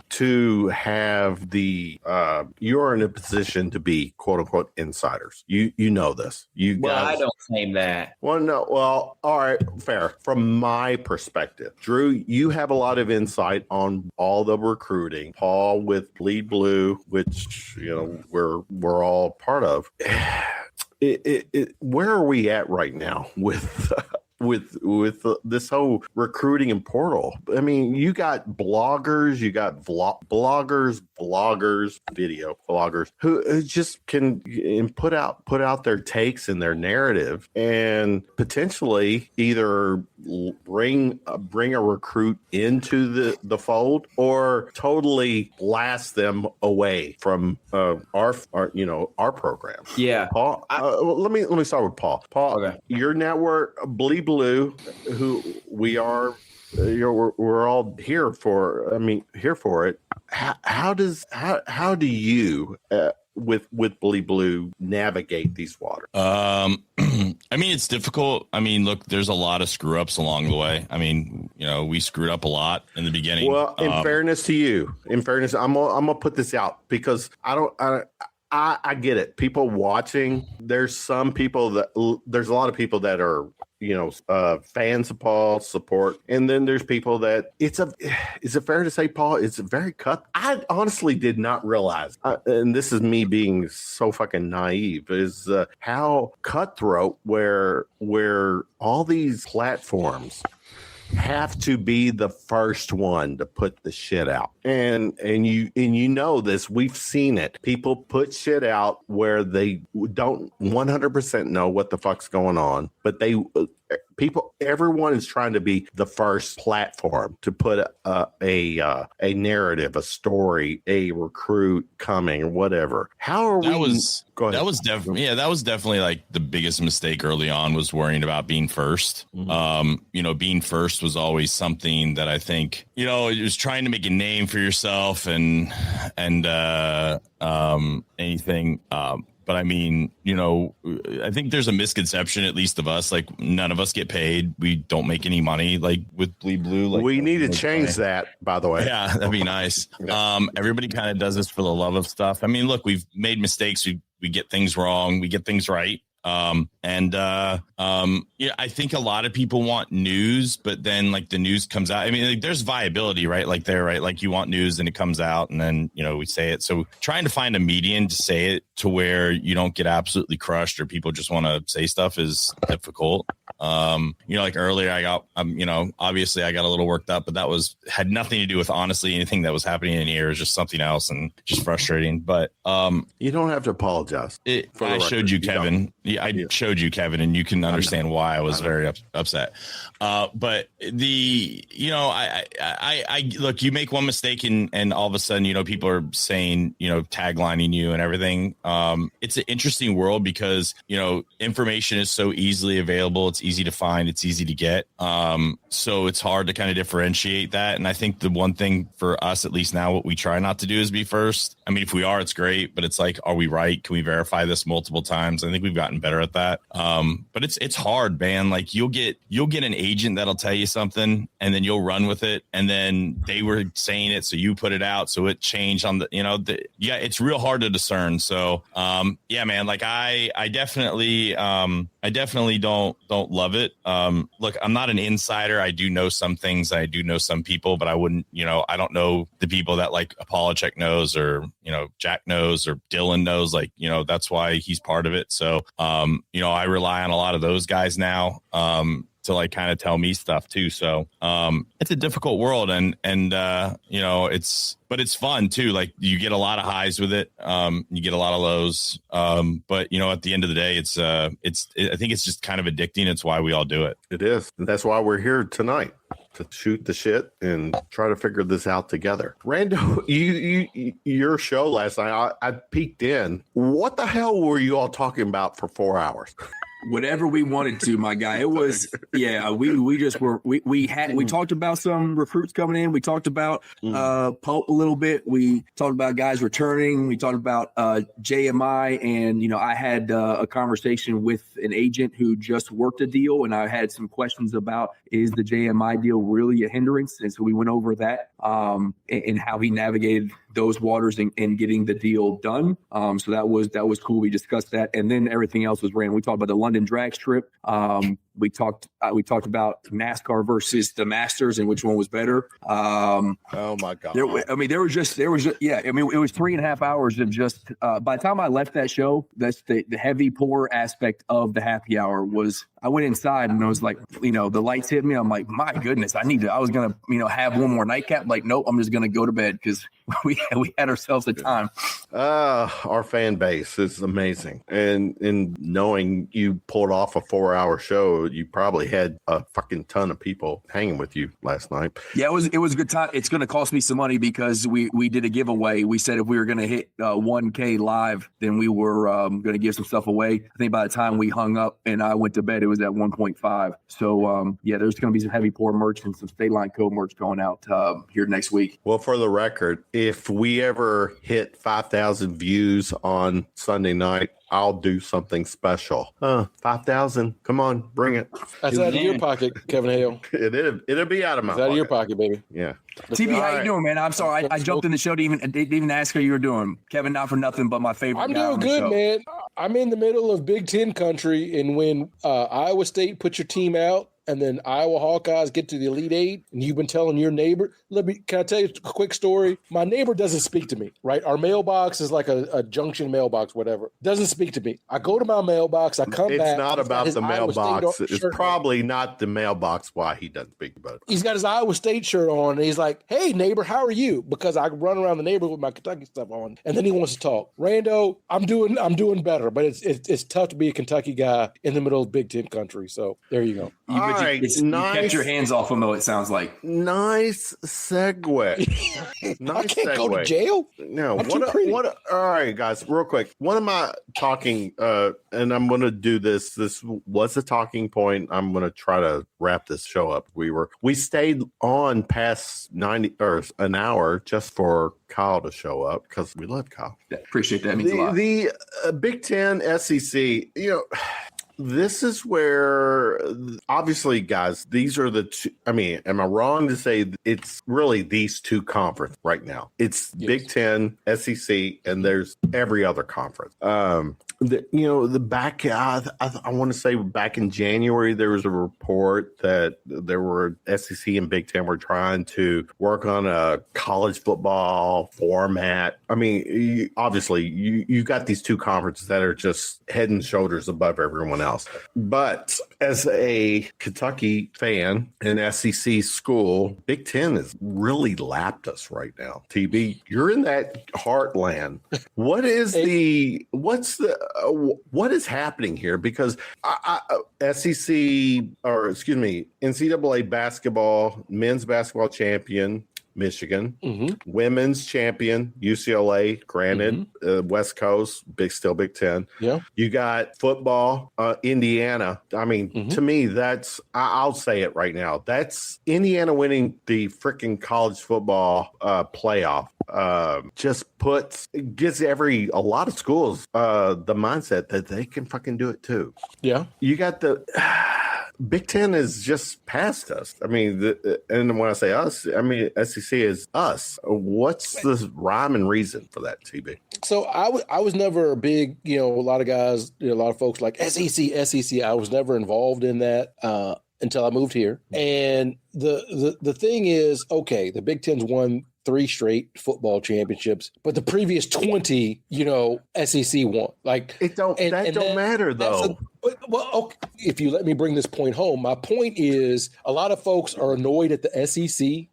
two have you're in a position to be quote unquote insiders. You know this. I don't claim that. Well, no. Well, all right, fair. From my perspective, Drew, you have a lot of insight on all the recruiting. Paul with Bleed Blue, which we're all part of. Where are we at right now with this whole recruiting and portal? I mean, you got bloggers, you got bloggers, video bloggers who just can put out their takes and their narrative and potentially either bring a recruit into the fold or totally blast them away from our program. Yeah, Paul. Let me start with Paul. Paul, okay. Your network, Bleed Blue, who we are. We're all here for. I mean, here for it. How do you with Bleed Blue navigate these waters? I mean, it's difficult. I mean, look, there's a lot of screw ups along the way. I mean, we screwed up a lot in the beginning. Well, in fairness to you, I'm gonna put this out because I get it. People watching, there's a lot of people that are, fans of Paul, support. And then there's people that is it fair to say, Paul, it's very cut. I honestly did not realize, and this is me being so fucking naive, is how cutthroat where all these platforms have to be the first one to put the shit out. And you know this, we've seen it. People put shit out where they don't 100% know what the fuck's going on, but everyone is trying to be the first platform to put a narrative, a story, a recruit coming or whatever. How are we? Go ahead. That was definitely like the biggest mistake early on, was worrying about being first. Mm-hmm. Being first was always something that I think, it was trying to make a name for yourself and anything. But I mean, I think there's a misconception, at least of us, like none of us get paid. We don't make any money, like with Bleed Blue. Like, we need to change that, by the way. Yeah, that'd be nice. Everybody kind of does this for the love of stuff. I mean, look, we've made mistakes. We get things wrong. We get things right. Yeah, I think a lot of people want news, but then like the news comes out. I mean, like, there's viability, right? Like there, right? Like you want news and it comes out and then, we say it. So trying to find a median to say it to where you don't get absolutely crushed or people just want to say stuff is difficult. Like earlier I got, obviously I got a little worked up, but that had nothing to do with honestly anything that was happening in here. It was just something else and just frustrating. But you don't have to apologize. I showed you, Kevin. I showed you, Kevin, and you can understand why I was very upset. But I look, you make one mistake and all of a sudden, people are saying, taglining you and everything. It's an interesting world because, information is so easily available. It's easy to find. It's easy to get. So it's hard to kind of differentiate that. And I think the one thing for us, at least now, what we try not to do is be first. I mean, if we are, it's great, but it's like, are we right? Can we verify this multiple times? I think we've gotten better at that. But it's hard, man. Like you'll get an agent that'll tell you something and then you'll run with it. And then they were saying it. So you put it out. So it changed on it's real hard to discern. So, man, like I definitely don't love it. Look, I'm not an insider. I do know some things. I do know some people, but I wouldn't, I don't know the people that like Apollocheck knows or, Jack knows or Dylan knows, like, that's why he's part of it. So, I rely on a lot of those guys now, to like kind of tell me stuff too. So, it's a difficult world and but it's fun too. Like you get a lot of highs with it. You get a lot of lows. But at the end of the day, I think it's just kind of addicting. It's why we all do it. It is. And that's why we're here tonight, to shoot the shit and try to figure this out together. Randow, your show last night, I peeked in. What the hell were you all talking about for 4 hours? Whatever we wanted to, my guy. It was, we talked about some recruits coming in. We talked about Pope a little bit. We talked about guys returning. We talked about JMI. And, I had a conversation with an agent who just worked a deal. And I had some questions about, is the JMI deal really a hindrance? And so we went over that and how he navigated those waters and getting the deal done. So that was cool. We discussed that. And then everything else was ran. We talked about the London drag strip. We talked about NASCAR versus the Masters and which one was better. Oh my God. It was 3.5 hours of just, by the time I left that show, that's the heavy pour aspect of the happy hour was, I went inside and I was like, the lights hit me. I'm like, my goodness, I was going to, have one more nightcap. Like, nope, I'm just going to go to bed because we had ourselves a time. Our fan base is amazing. And in knowing you pulled off a 4-hour show, you probably had a fucking ton of people hanging with you last night. Yeah, it was a good time. It's going to cost me some money because we did a giveaway. We said if we were going to hit 1K live, then we were going to give some stuff away. I think by the time we hung up and I went to bed, it was at 1.5. So, there's going to be some heavy pour merch and some State Line Code merch going out here next week. Well, for the record, if we ever hit 5,000 views on Sunday night, I'll do something special. 5,000. Come on, bring it. That's out of your pocket, Kevin Hale. It'll be out of my pocket. Out of your pocket, baby. Yeah. TB, how you doing, man? I'm sorry. I jumped in the show to even ask how you were doing. Kevin, not for nothing, but my favorite I'm guy doing on the good, show. man. I'm in the middle of Big Ten country, and when Iowa State put your team out, and then Iowa Hawkeyes get to the Elite Eight, and you've been telling your neighbor, can I tell you a quick story? My neighbor doesn't speak to me, right? Our mailbox is like a junction mailbox, whatever. Doesn't speak to me. I go to my mailbox, I come back. It's not about the mailbox. It's probably not the mailbox why he doesn't speak about it. He's got his Iowa State shirt on, and he's like, hey, neighbor, how are you? Because I run around the neighborhood with my Kentucky stuff on, and then he wants to talk. Randow, I'm doing better, but it's tough to be a Kentucky guy in the middle of Big Ten country, so there you go. You kept your hands off him, though, it sounds like. Nice segue. I can't go to jail? No. All right, guys, real quick. What am I talking, and I'm going to do this. This was a talking point. I'm going to try to wrap this show up. We stayed on past 90 or an hour just for Kyle to show up because we love Kyle. Yeah, appreciate that. It means a lot. The Big Ten SEC, this is where, obviously, guys, these are the two. I mean, am I wrong to say it's really these two conferences right now? It's Big Ten, SEC, and there's every other conference. the back, I want to say back in January, there was a report that there were SEC and Big Ten were trying to work on a college football format. I mean, obviously, you got these two conferences that are just head and shoulders above everyone else. But as a Kentucky fan, an SEC school, Big Ten has really lapped us right now. TB, you're in that heartland. What is what is happening here? Because NCAA basketball, men's basketball champion, Michigan, women's champion, UCLA, granted, West Coast, still Big Ten. Yeah. You got football, Indiana. I mean, to me, I'll say it right now. That's Indiana winning the freaking college football playoff. Just gives a lot of schools the mindset that they can fucking do it too. Yeah. You got the Big Ten is just past us. I mean, and when I say us, I mean SEC is us. What's the rhyme and reason for that, TB? So I was never a big, a lot of guys, a lot of folks like SEC. I was never involved in that until I moved here. And the thing is, okay, the Big Ten's won 3 straight football championships, but the previous 20, SEC won. Like it don't matter though. Okay, if you let me bring this point home, my point is a lot of folks are annoyed at the SEC.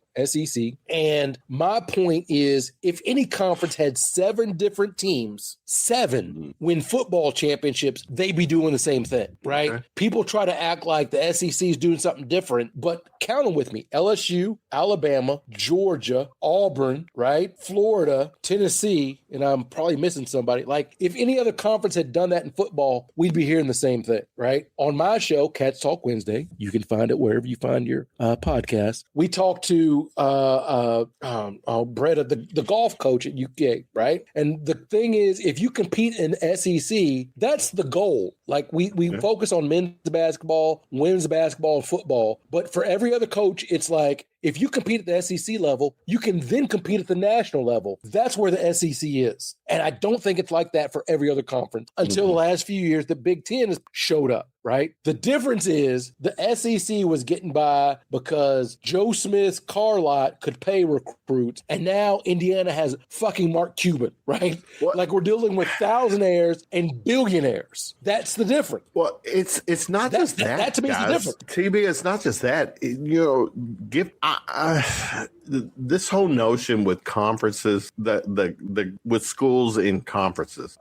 And my point is, if any conference had 7 different teams, 7 win football championships, they'd be doing the same thing, right? Okay. People try to act like the SEC is doing something different, but count them with me. LSU, Alabama, Georgia, Auburn, right? Florida, Tennessee, and I'm probably missing somebody. Like, if any other conference had done that in football, we'd be hearing the same thing, right? On my show, Cats Talk Wednesday, you can find it wherever you find your podcast. We talked to Brett, the golf coach at UK, right? And the thing is, if you compete in SEC, that's the goal. Like we focus on men's basketball, women's basketball, and football. But for every other coach, it's like, if you compete at the SEC level, you can then compete at the national level. That's where the SEC is. And I don't think it's like that for every other conference until the last few years the Big Ten has showed up, right? The difference is the SEC was getting by because Joe Smith's car lot could pay recruits, and now Indiana has fucking Mark Cuban, right? What? Like we're dealing with thousandaires and billionaires. That's the difference. Well, it's not just that. That to me is the difference. TB, it's not just that. This whole notion with conferences, with schools in conferences,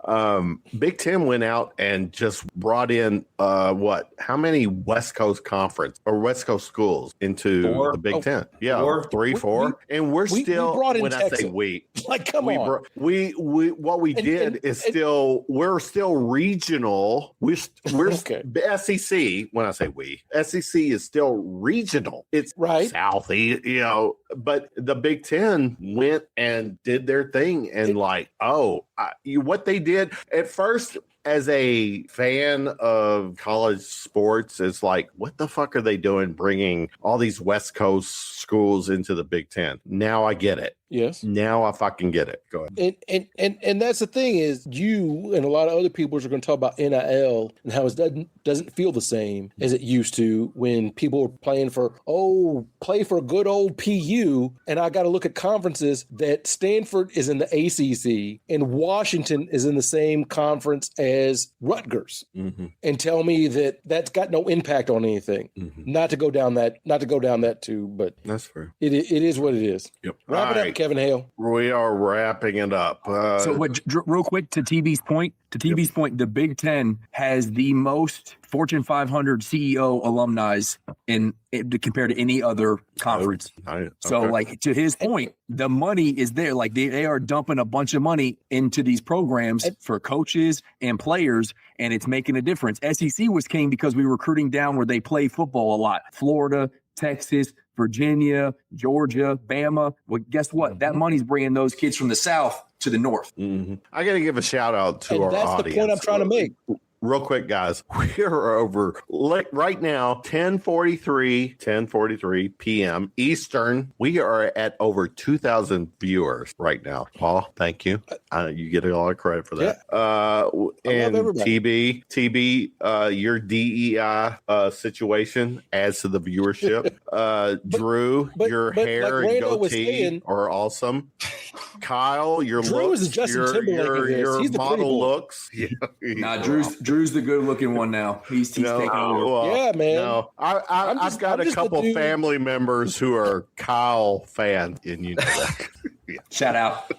Big Ten went out and just brought in how many West Coast conference or West Coast schools into the Big Ten? Yeah, 4, and we're still. We brought in Texas. I say we, like, come on. We're still regional. We're okay. The SEC. When I say we, SEC is still regional. It's right Southeast, but the Big Ten went and did their thing, and what they did at first. As a fan of college sports, it's like, what the fuck are they doing bringing all these West Coast schools into the Big Ten? Now I get it. Yes. Now I fucking get it. Go ahead. And that's the thing is, you and a lot of other people are going to talk about NIL and how it doesn't feel the same as it used to when people were playing play for a good old PU. And I got to look at conferences that Stanford is in the ACC and Washington is in the same conference as Rutgers, and tell me that that's got no impact on anything. Not to go down that too, but that's fair. It is what it is. Yep. Wrap it up, Kevin Hale. We are wrapping it up. Real quick, to TB's point, the Big Ten has the most Fortune 500 CEO alumni compared to any other conference. So, like, to his point, the money is there. Like, they are dumping a bunch of money into these programs for coaches and players, and it's making a difference. SEC was king because we were recruiting down where they play football a lot. Florida, Texas, Virginia, Georgia, Bama. Well, guess what? That money's bringing those kids from the South to the North. I got to give a shout out to our audience. That's the point I'm trying to make. real quick, guys. We are over right now, 10:43 p.m. Eastern. We are at over 2,000 viewers right now. Paul, thank you. You get a lot of credit for that. And TB, your DEI situation adds to the viewership. Drew, your hair and goatee are awesome. Kyle, your Drew looks, is Justin Timberlake. your He's the model looks. Yeah, nah, Drew's the good looking one now. He's taking over. Well, yeah, man. No, I've got a couple family members who are Kyle fans, and you know that. Yeah. Shout out.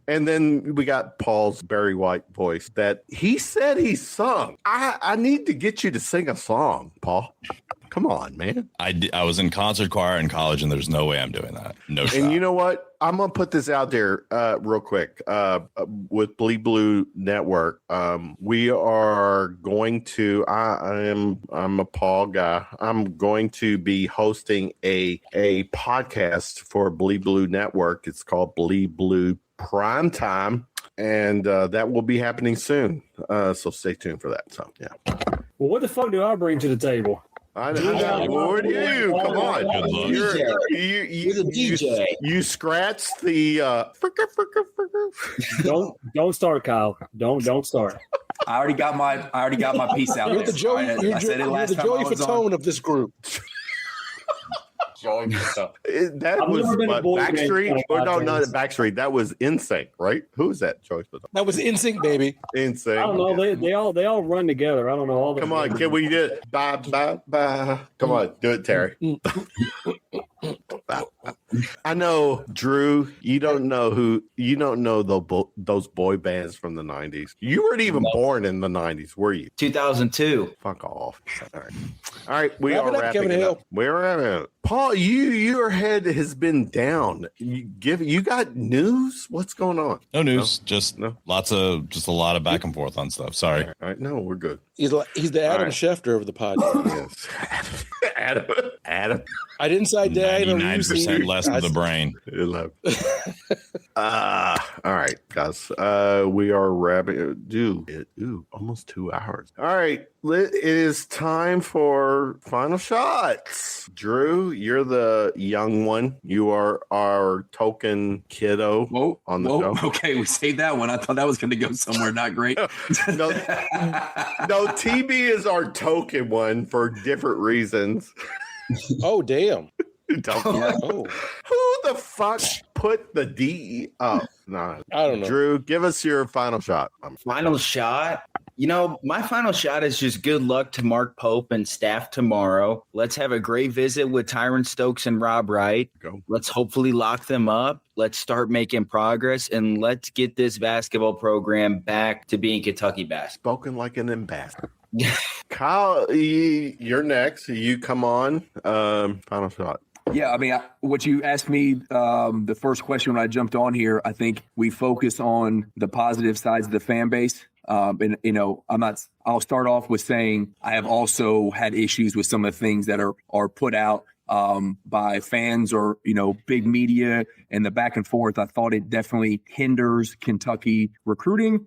And then we got Paul's Barry White voice that he said he sung. I need to get you to sing a song, Paul. Come on, man. I was in concert choir in college, and there's no way I'm doing that. No shot. And you know what? I'm gonna put this out there real quick. With Bleed Blue Network, we are going to. I'm a Paul guy. I'm going to be hosting a podcast for Bleed Blue Network. It's called Bleed Blue Prime Time, and that will be happening soon. So stay tuned for that. So yeah. Well, what the fuck do I bring to the table? I know. What do you? Come on. You're the DJ. You scratch the Don't start, Kyle. Don't start. I already got my piece out. You're the Joey. You're the Joey Fatone of this group. That was Backstreet. Or no, not Backstreet. That was NSYNC, right? Who was that? Joey Fatone. That was NSYNC, baby. NSYNC. I don't know. They all run together. I don't know all the. Come on, can we do it? Bye, bye, bye. Come on, do it, Terry. I know, Drew. You don't know those boy bands from the 90s. You weren't even born in the 90s, were you? 2002. Fuck off. All right. We Wrap are it up, wrapping Kevin it Hale. up. We're wrapping it up. Paul, your head has been down. You got news? What's going on? No news. Just a lot of back and forth on stuff. Sorry. All right. No, we're good. He's the Adam Schefter of the podcast. Yes. Adam. I didn't say dad. 99% less of the brain. All right, guys. We are wrapping. Almost 2 hours. All right. It is time for final shots. Drew, you're the young one. You are our token kiddo on the show. Okay, we saved that one. I thought that was going to go somewhere not great. No, TB is our token one for different reasons. Oh, damn. Who the fuck put the D? Oh, no. I don't know. Drew, give us your final shot. Final shot? My final shot is just good luck to Mark Pope and staff tomorrow. Let's have a great visit with Tyron Stokes and Rob Wright. Go. Let's hopefully lock them up. Let's start making progress, and let's get this basketball program back to being Kentucky basketball. Spoken like an ambassador. Kyle, you're next. You come on. Final shot. Yeah, I mean, what you asked me, the first question when I jumped on here, I think we focus on the positive sides of the fan base. And I'll start off with saying I have also had issues with some of the things that are put out by fans or, big media and the back and forth. I thought it definitely hinders Kentucky recruiting.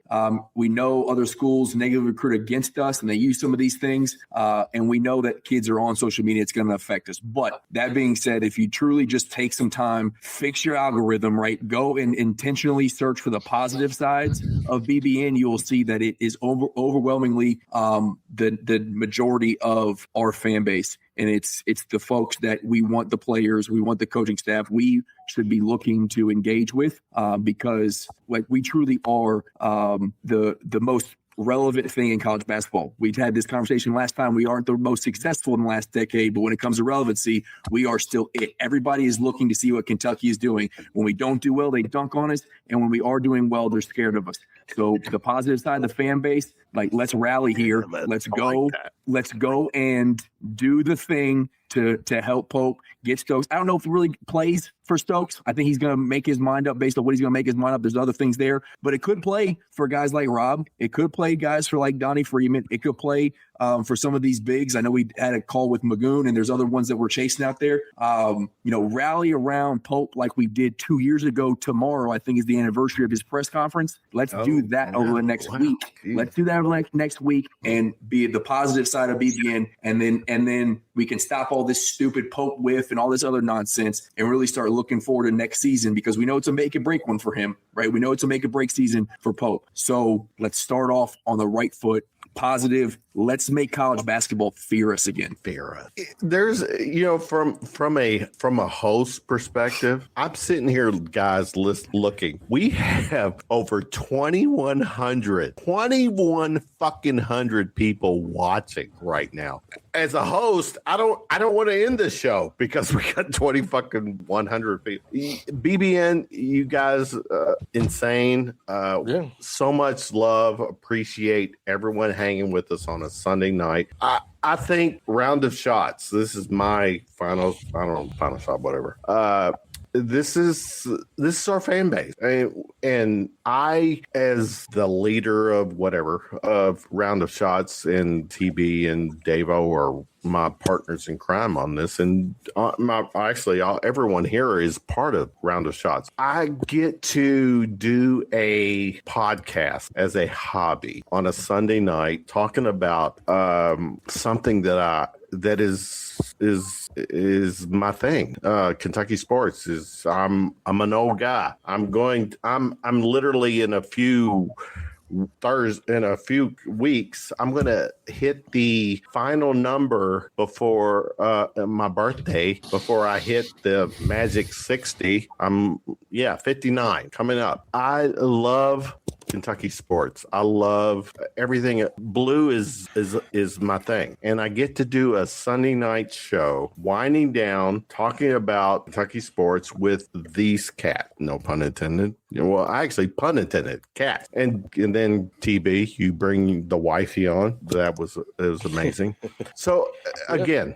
We know other schools negatively recruit against us and they use some of these things. And we know that kids are on social media. It's going to affect us. But that being said, if you truly just take some time, fix your algorithm, right? Go and intentionally search for the positive sides of BBN. You will see that it is overwhelmingly the majority of our fan base. And it's the folks that we want, the players, we want the coaching staff, we should be looking to engage with because we truly are the most relevant thing in college basketball. We had this conversation last time. We aren't the most successful in the last decade, but when it comes to relevancy, we are still it. Everybody is looking to see what Kentucky is doing. When we don't do well, they dunk on us. And when we are doing well, they're scared of us. So the positive side of the fan base, let's rally here. Let's go. Let's go and do the thing to help Pope get Stokes. I don't know if he really plays for Stokes. I think he's going to make his mind up based on what he's going to make his mind up. There's other things there, but it could play for guys like Rob. It could play guys for like Donnie Freeman. It could play for some of these bigs. I know we had a call with Magoon and there's other ones that we're chasing out there. Rally around Pope like we did 2 years ago. Tomorrow, I think, is the anniversary of his press conference. Let's do that over the next week. Let's do that out of next week and be the positive side of BBN, and then we can stop all this stupid Pope whiff and all this other nonsense and really start looking forward to next season, because we know it's a make or break one for him, right? We know it's a make or break season for Pope. So let's start off on the right foot. Positive. Let's make college basketball fear us again. Fear us. There's, from a host perspective, I'm sitting here, guys, looking. We have over 21 fucking hundred people watching right now. As a host, I don't want to end this show because we got 100 people. BBN, you guys, insane. So much love. Appreciate everyone hanging with us on a Sunday night. I think round of shots. This is my final shot, whatever. This is our fan base, and I, as the leader of round of shots, and TB and Davo are my partners in crime on this, and everyone here is part of Round of Shots. I get to do a podcast as a hobby on a Sunday night, talking about something that is my thing. Kentucky sports is. I'm an old guy. I'm literally in a few weeks, I'm going to hit the final number before my birthday, before I hit the magic 60. I'm 59 coming up. I love Kentucky sports. I love everything. Blue is my thing. And I get to do a Sunday night show, winding down, talking about Kentucky sports with these cats. No pun intended. Well, actually, pun intended, cats. And then TB, you bring the wifey on. It was amazing. So again,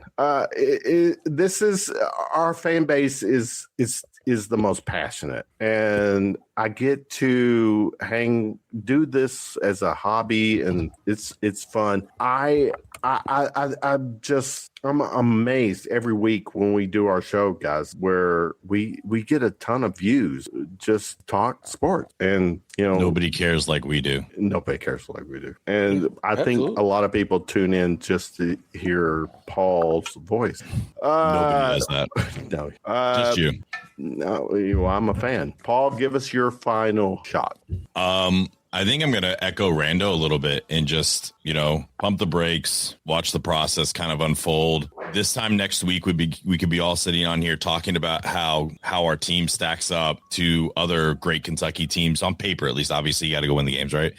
this is our fan base is the most passionate, and I get to do this as a hobby, and it's fun. I'm amazed every week when we do our show, guys, where we get a ton of views, just talk sports, and nobody cares like we do. Nobody cares like we do, and I think a lot of people tune in just to hear Paul's voice. Nobody does that. No, just you. No, I'm a fan. Paul, give us your final shot. I think I'm going to echo Randow a little bit and just, pump the brakes, watch the process kind of unfold. This time next week, we could be all sitting on here talking about how our team stacks up to other great Kentucky teams on paper. At least, obviously, you got to go win the games, right?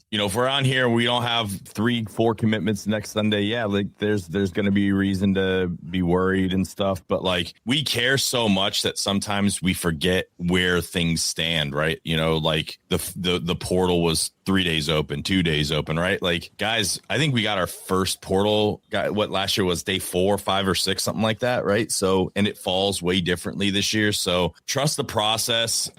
If we're on here, we don't have 3-4 commitments next Sunday. Yeah, like there's going to be reason to be worried and stuff. But like we care so much that sometimes we forget where things stand, right? Like the portal was 3 days open, 2 days open, right? Like guys, I think we got our first portal. What last year was day 4, 5, or 6, something like that, right? So, and it falls way differently this year. So trust the process.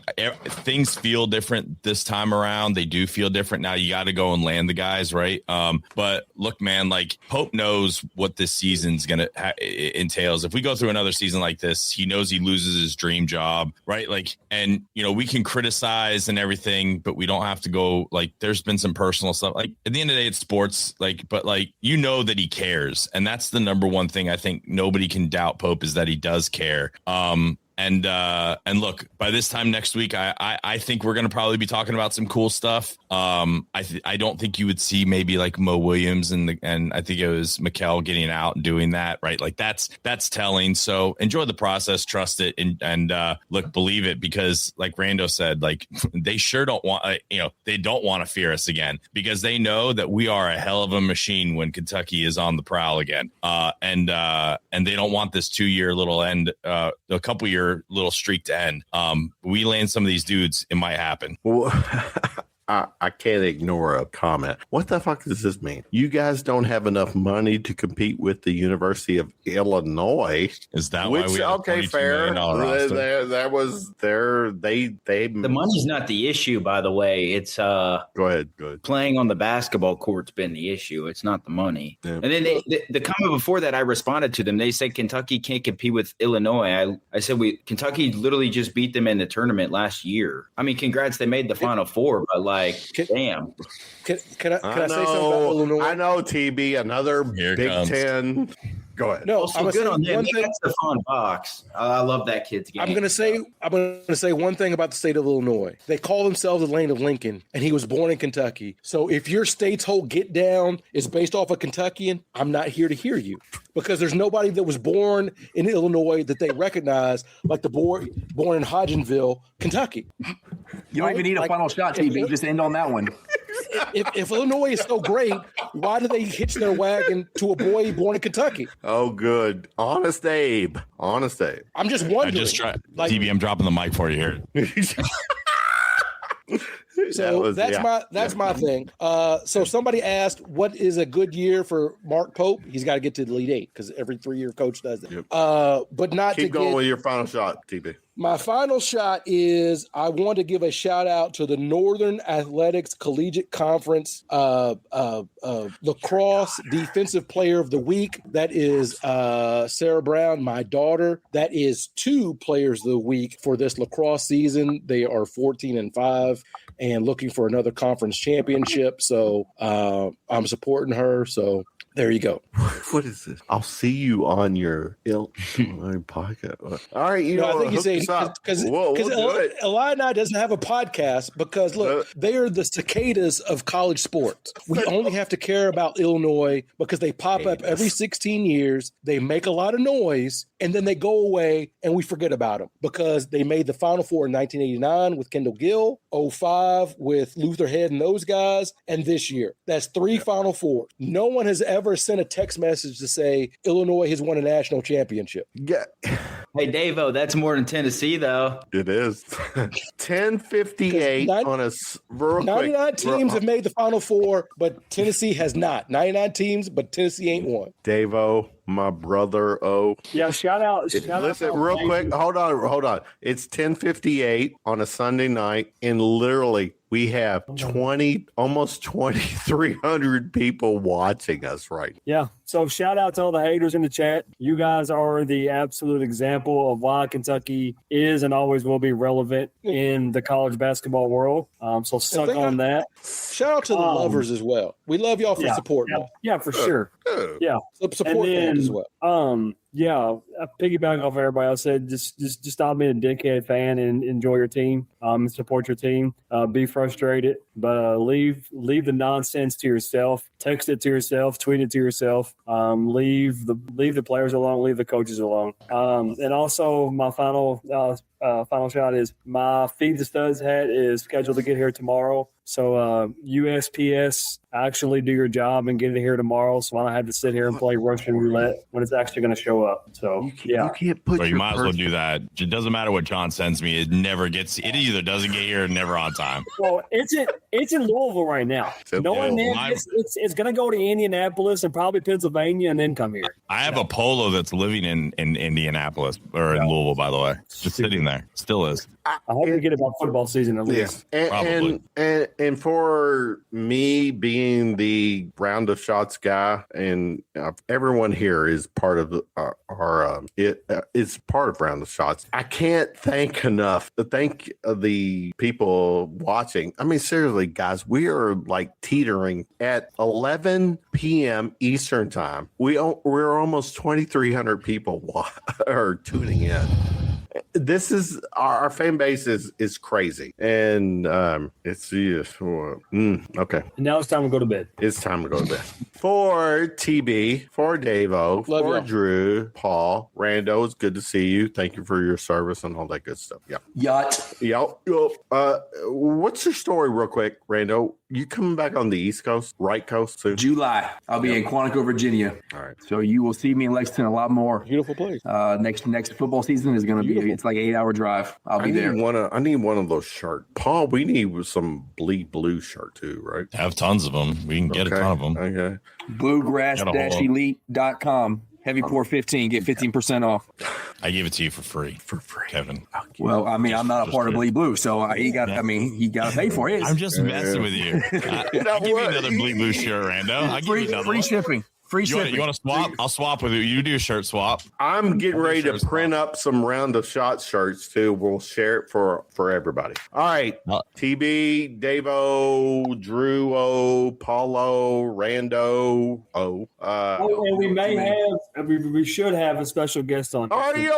Things feel different this time around. They do feel different. Now you got to go and land the guys, right? But look, man, like Pope knows what this season's going to entails. If we go through another season like this, he knows he loses his dream job, right? Like, and we can criticize and everything, but we don't have to go like, there's been some personal stuff. Like at the end of the day, it's sports, like, but like, that he cares. And that's the number one thing I think nobody can doubt Pope is that he does care. And look, by this time next week, I think we're going to probably be talking about some cool stuff. I don't think you would see maybe like Mo Williams and I think it was Mikal getting out and doing that, right? Like that's telling. So enjoy the process, trust it, and look, believe it, because like Randow said, like they sure don't want, they don't want to fear us again, because they know that we are a hell of a machine when Kentucky is on the prowl again. And they don't want this 2-year little end, a couple year little streak to end. We land some of these dudes, it might happen. Well, I can't ignore a comment. What the fuck does this mean? You guys don't have enough money to compete with the University of Illinois. Is that why we have okay, fair? That was their they. The money's not the issue, by the way. It's go ahead. Playing on the basketball court's been the issue. It's not the money. Yeah. And then the comment before that, I responded to them. They said Kentucky can't compete with Illinois. I said Kentucky literally just beat them in the tournament last year. I mean, congrats, they made the Final Four, but like. Like, damn. Can I say something about Illinois? I know, TB, another Here it Big comes. Ten. Go ahead. No, Also I'm good on one them. thing. That's the fun box. I love that kid's game. I'm gonna say one thing about the state of Illinois. They call themselves the land of Lincoln, and he was born in Kentucky. So if your state's whole get down is based off a Kentuckian, I'm not here to hear you, because there's nobody that was born in Illinois that they recognize, like the boy born in Hodgenville, Kentucky. You don't even need a final shot, TB. Just end on that one. If Illinois is so great, why do they hitch their wagon to a boy born in Kentucky? Oh, good. Honest Abe. Honest Abe. I'm just I wondering. just try. TB, I'm dropping the mic for you here. So that's my thing. So somebody asked, what is a good year for Mark Pope? He's got to get to the Elite Eight, because every 3-year coach does it. Yep. But not Keep to going get, with your final shot, TB. my final shot is I want to give a shout out to the Northern Athletics Collegiate Conference lacrosse defensive player of the week. That is Sarah Brown, my daughter. That is 2 players of the week for this lacrosse season. They are 14-5 and looking for another conference championship. So I'm supporting her. So there you go. What is this? I'll see you on your podcast. All right, I think you say because Illini doesn't have a podcast because look, they are the cicadas of college sports. We only have to care about Illinois because they pop up every 16 years. They make a lot of noise and then they go away and we forget about them because they made the Final Four in 1989 with Kendall Gill, 05 with Luther Head and those guys, and this year. That's 3 Final Fours. No one has ever sent a text message to say Illinois has won a national championship. Yeah. Hey, Davo, that's more than Tennessee, though. It is. 10:58 on a real 99 quick. teams have made the Final Four, but Tennessee has not. 99 teams, but Tennessee ain't one. Davo, my brother. Yeah, shout out. Listen, real quick. Hold on. It's 10:58 on a Sunday night, and literally we have almost 2,300 people watching us right now. Yeah. So shout out to all the haters in the chat. You guys are the absolute example of why Kentucky is and always will be relevant in the college basketball world. So suck on that. Shout out to the lovers as well. We love y'all for supporting us. Yeah, for sure. Yeah. So support them as well. Yeah, piggyback off everybody else said, just stop being a dickhead fan and enjoy your team, and support your team. Be frustrated, but leave the nonsense to yourself. Text it to yourself. Tweet it to yourself. Leave the players alone. Leave the coaches alone. And also, my final shot is my Feed the Studs hat is scheduled to get here tomorrow. So USPS actually do your job and get it here tomorrow. So I don't have to sit here and play Russian roulette when it's actually going to show up. So you can't put. You might as well do that. It doesn't matter what John sends me. It never gets. It either doesn't get here or never on time. Well, it's in Louisville right now. It's going to go to Indianapolis and probably Pennsylvania and then come here. I have a Polo that's living in Indianapolis or in Louisville, by the way, just sitting there. Still is. I hope we get about football season at least. Probably. And for me being the round of shots guy, and everyone here is part of it's part of round of shots. I can't thank enough to thank the people watching. I mean, seriously, guys, we are like teetering at 11 p.m. Eastern time. We're almost 2,300 people are tuning in. This is our fan base is crazy, and it's okay. And now it's time to go to bed. It's time to go to bed. For TB, for Davo, for Drew, Paul, Randow, it's good to see you. Thank you for your service and all that good stuff. Yeah. Yacht. What's your story, real quick, Randow? You coming back on the East Coast, right coast soon? July. I'll be in Quantico, Virginia. All right. So you will see me in Lexington a lot more. Beautiful place. Next football season is going to be. It's like an 8-hour drive. I'll be there. I need one of those shirts. Paul, we need some bleed blue shirt too, right? Have tons of them. We can get a ton of them. Okay. Bluegrass-elite.com. Heavy pour 15. Get 15% off. I give it to you for free, Kevin. Well, I mean, I'm not a part of Bleed Blue, so he got to pay for it. I'm just messing with you. I'll give you another Bleed Blue shirt, Rando. I'll give you another free shipping. Free You shipping. want to swap? I'll swap with you. You do a shirt swap. I'm getting ready to Shirt swap. print up some Round of Shots shirts too. We'll share it for everybody. All right. TB, Davo, Drew O, Paulo, Rando O. And we may have, we should have a special guest on. Oh, you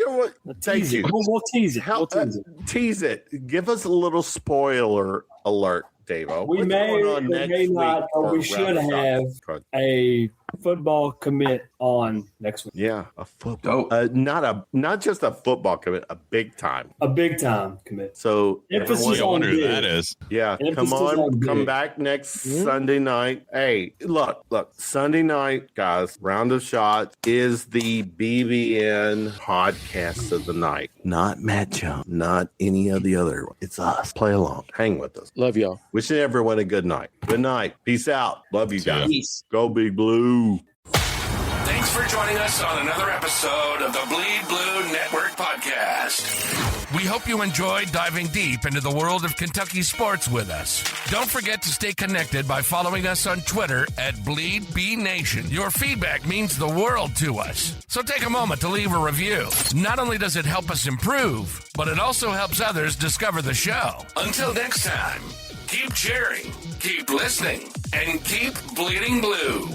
know what? Thank you. We'll tease it. We'll tease it. Tease it. Give us a little spoiler alert, Davo. We may or may not, but we should have a football commit on next week. Yeah, a football. Not just a football commit, a big time commit. So emphasis I on wonder who big. that is. yeah, Emphasis come on on, come big. back next Sunday night. Hey, look, Sunday night, guys. Round of Shots is the BBN podcast of the night. Not Matt Jones, not any of the other. It's us. Play along. Hang with us. Love y'all. Wishing everyone a good night. Good night. Peace out. Love you guys. Peace. Go Big Blue. Thanks for joining us on another episode of the Bleed Blue Network podcast. We hope you enjoyed diving deep into the world of Kentucky sports with us. Don't forget to stay connected by following us on Twitter at BleedBNation. Your feedback means the world to us. So take a moment to leave a review. Not only does it help us improve, but it also helps others discover the show. Until next time, keep cheering, keep listening, and keep bleeding blue.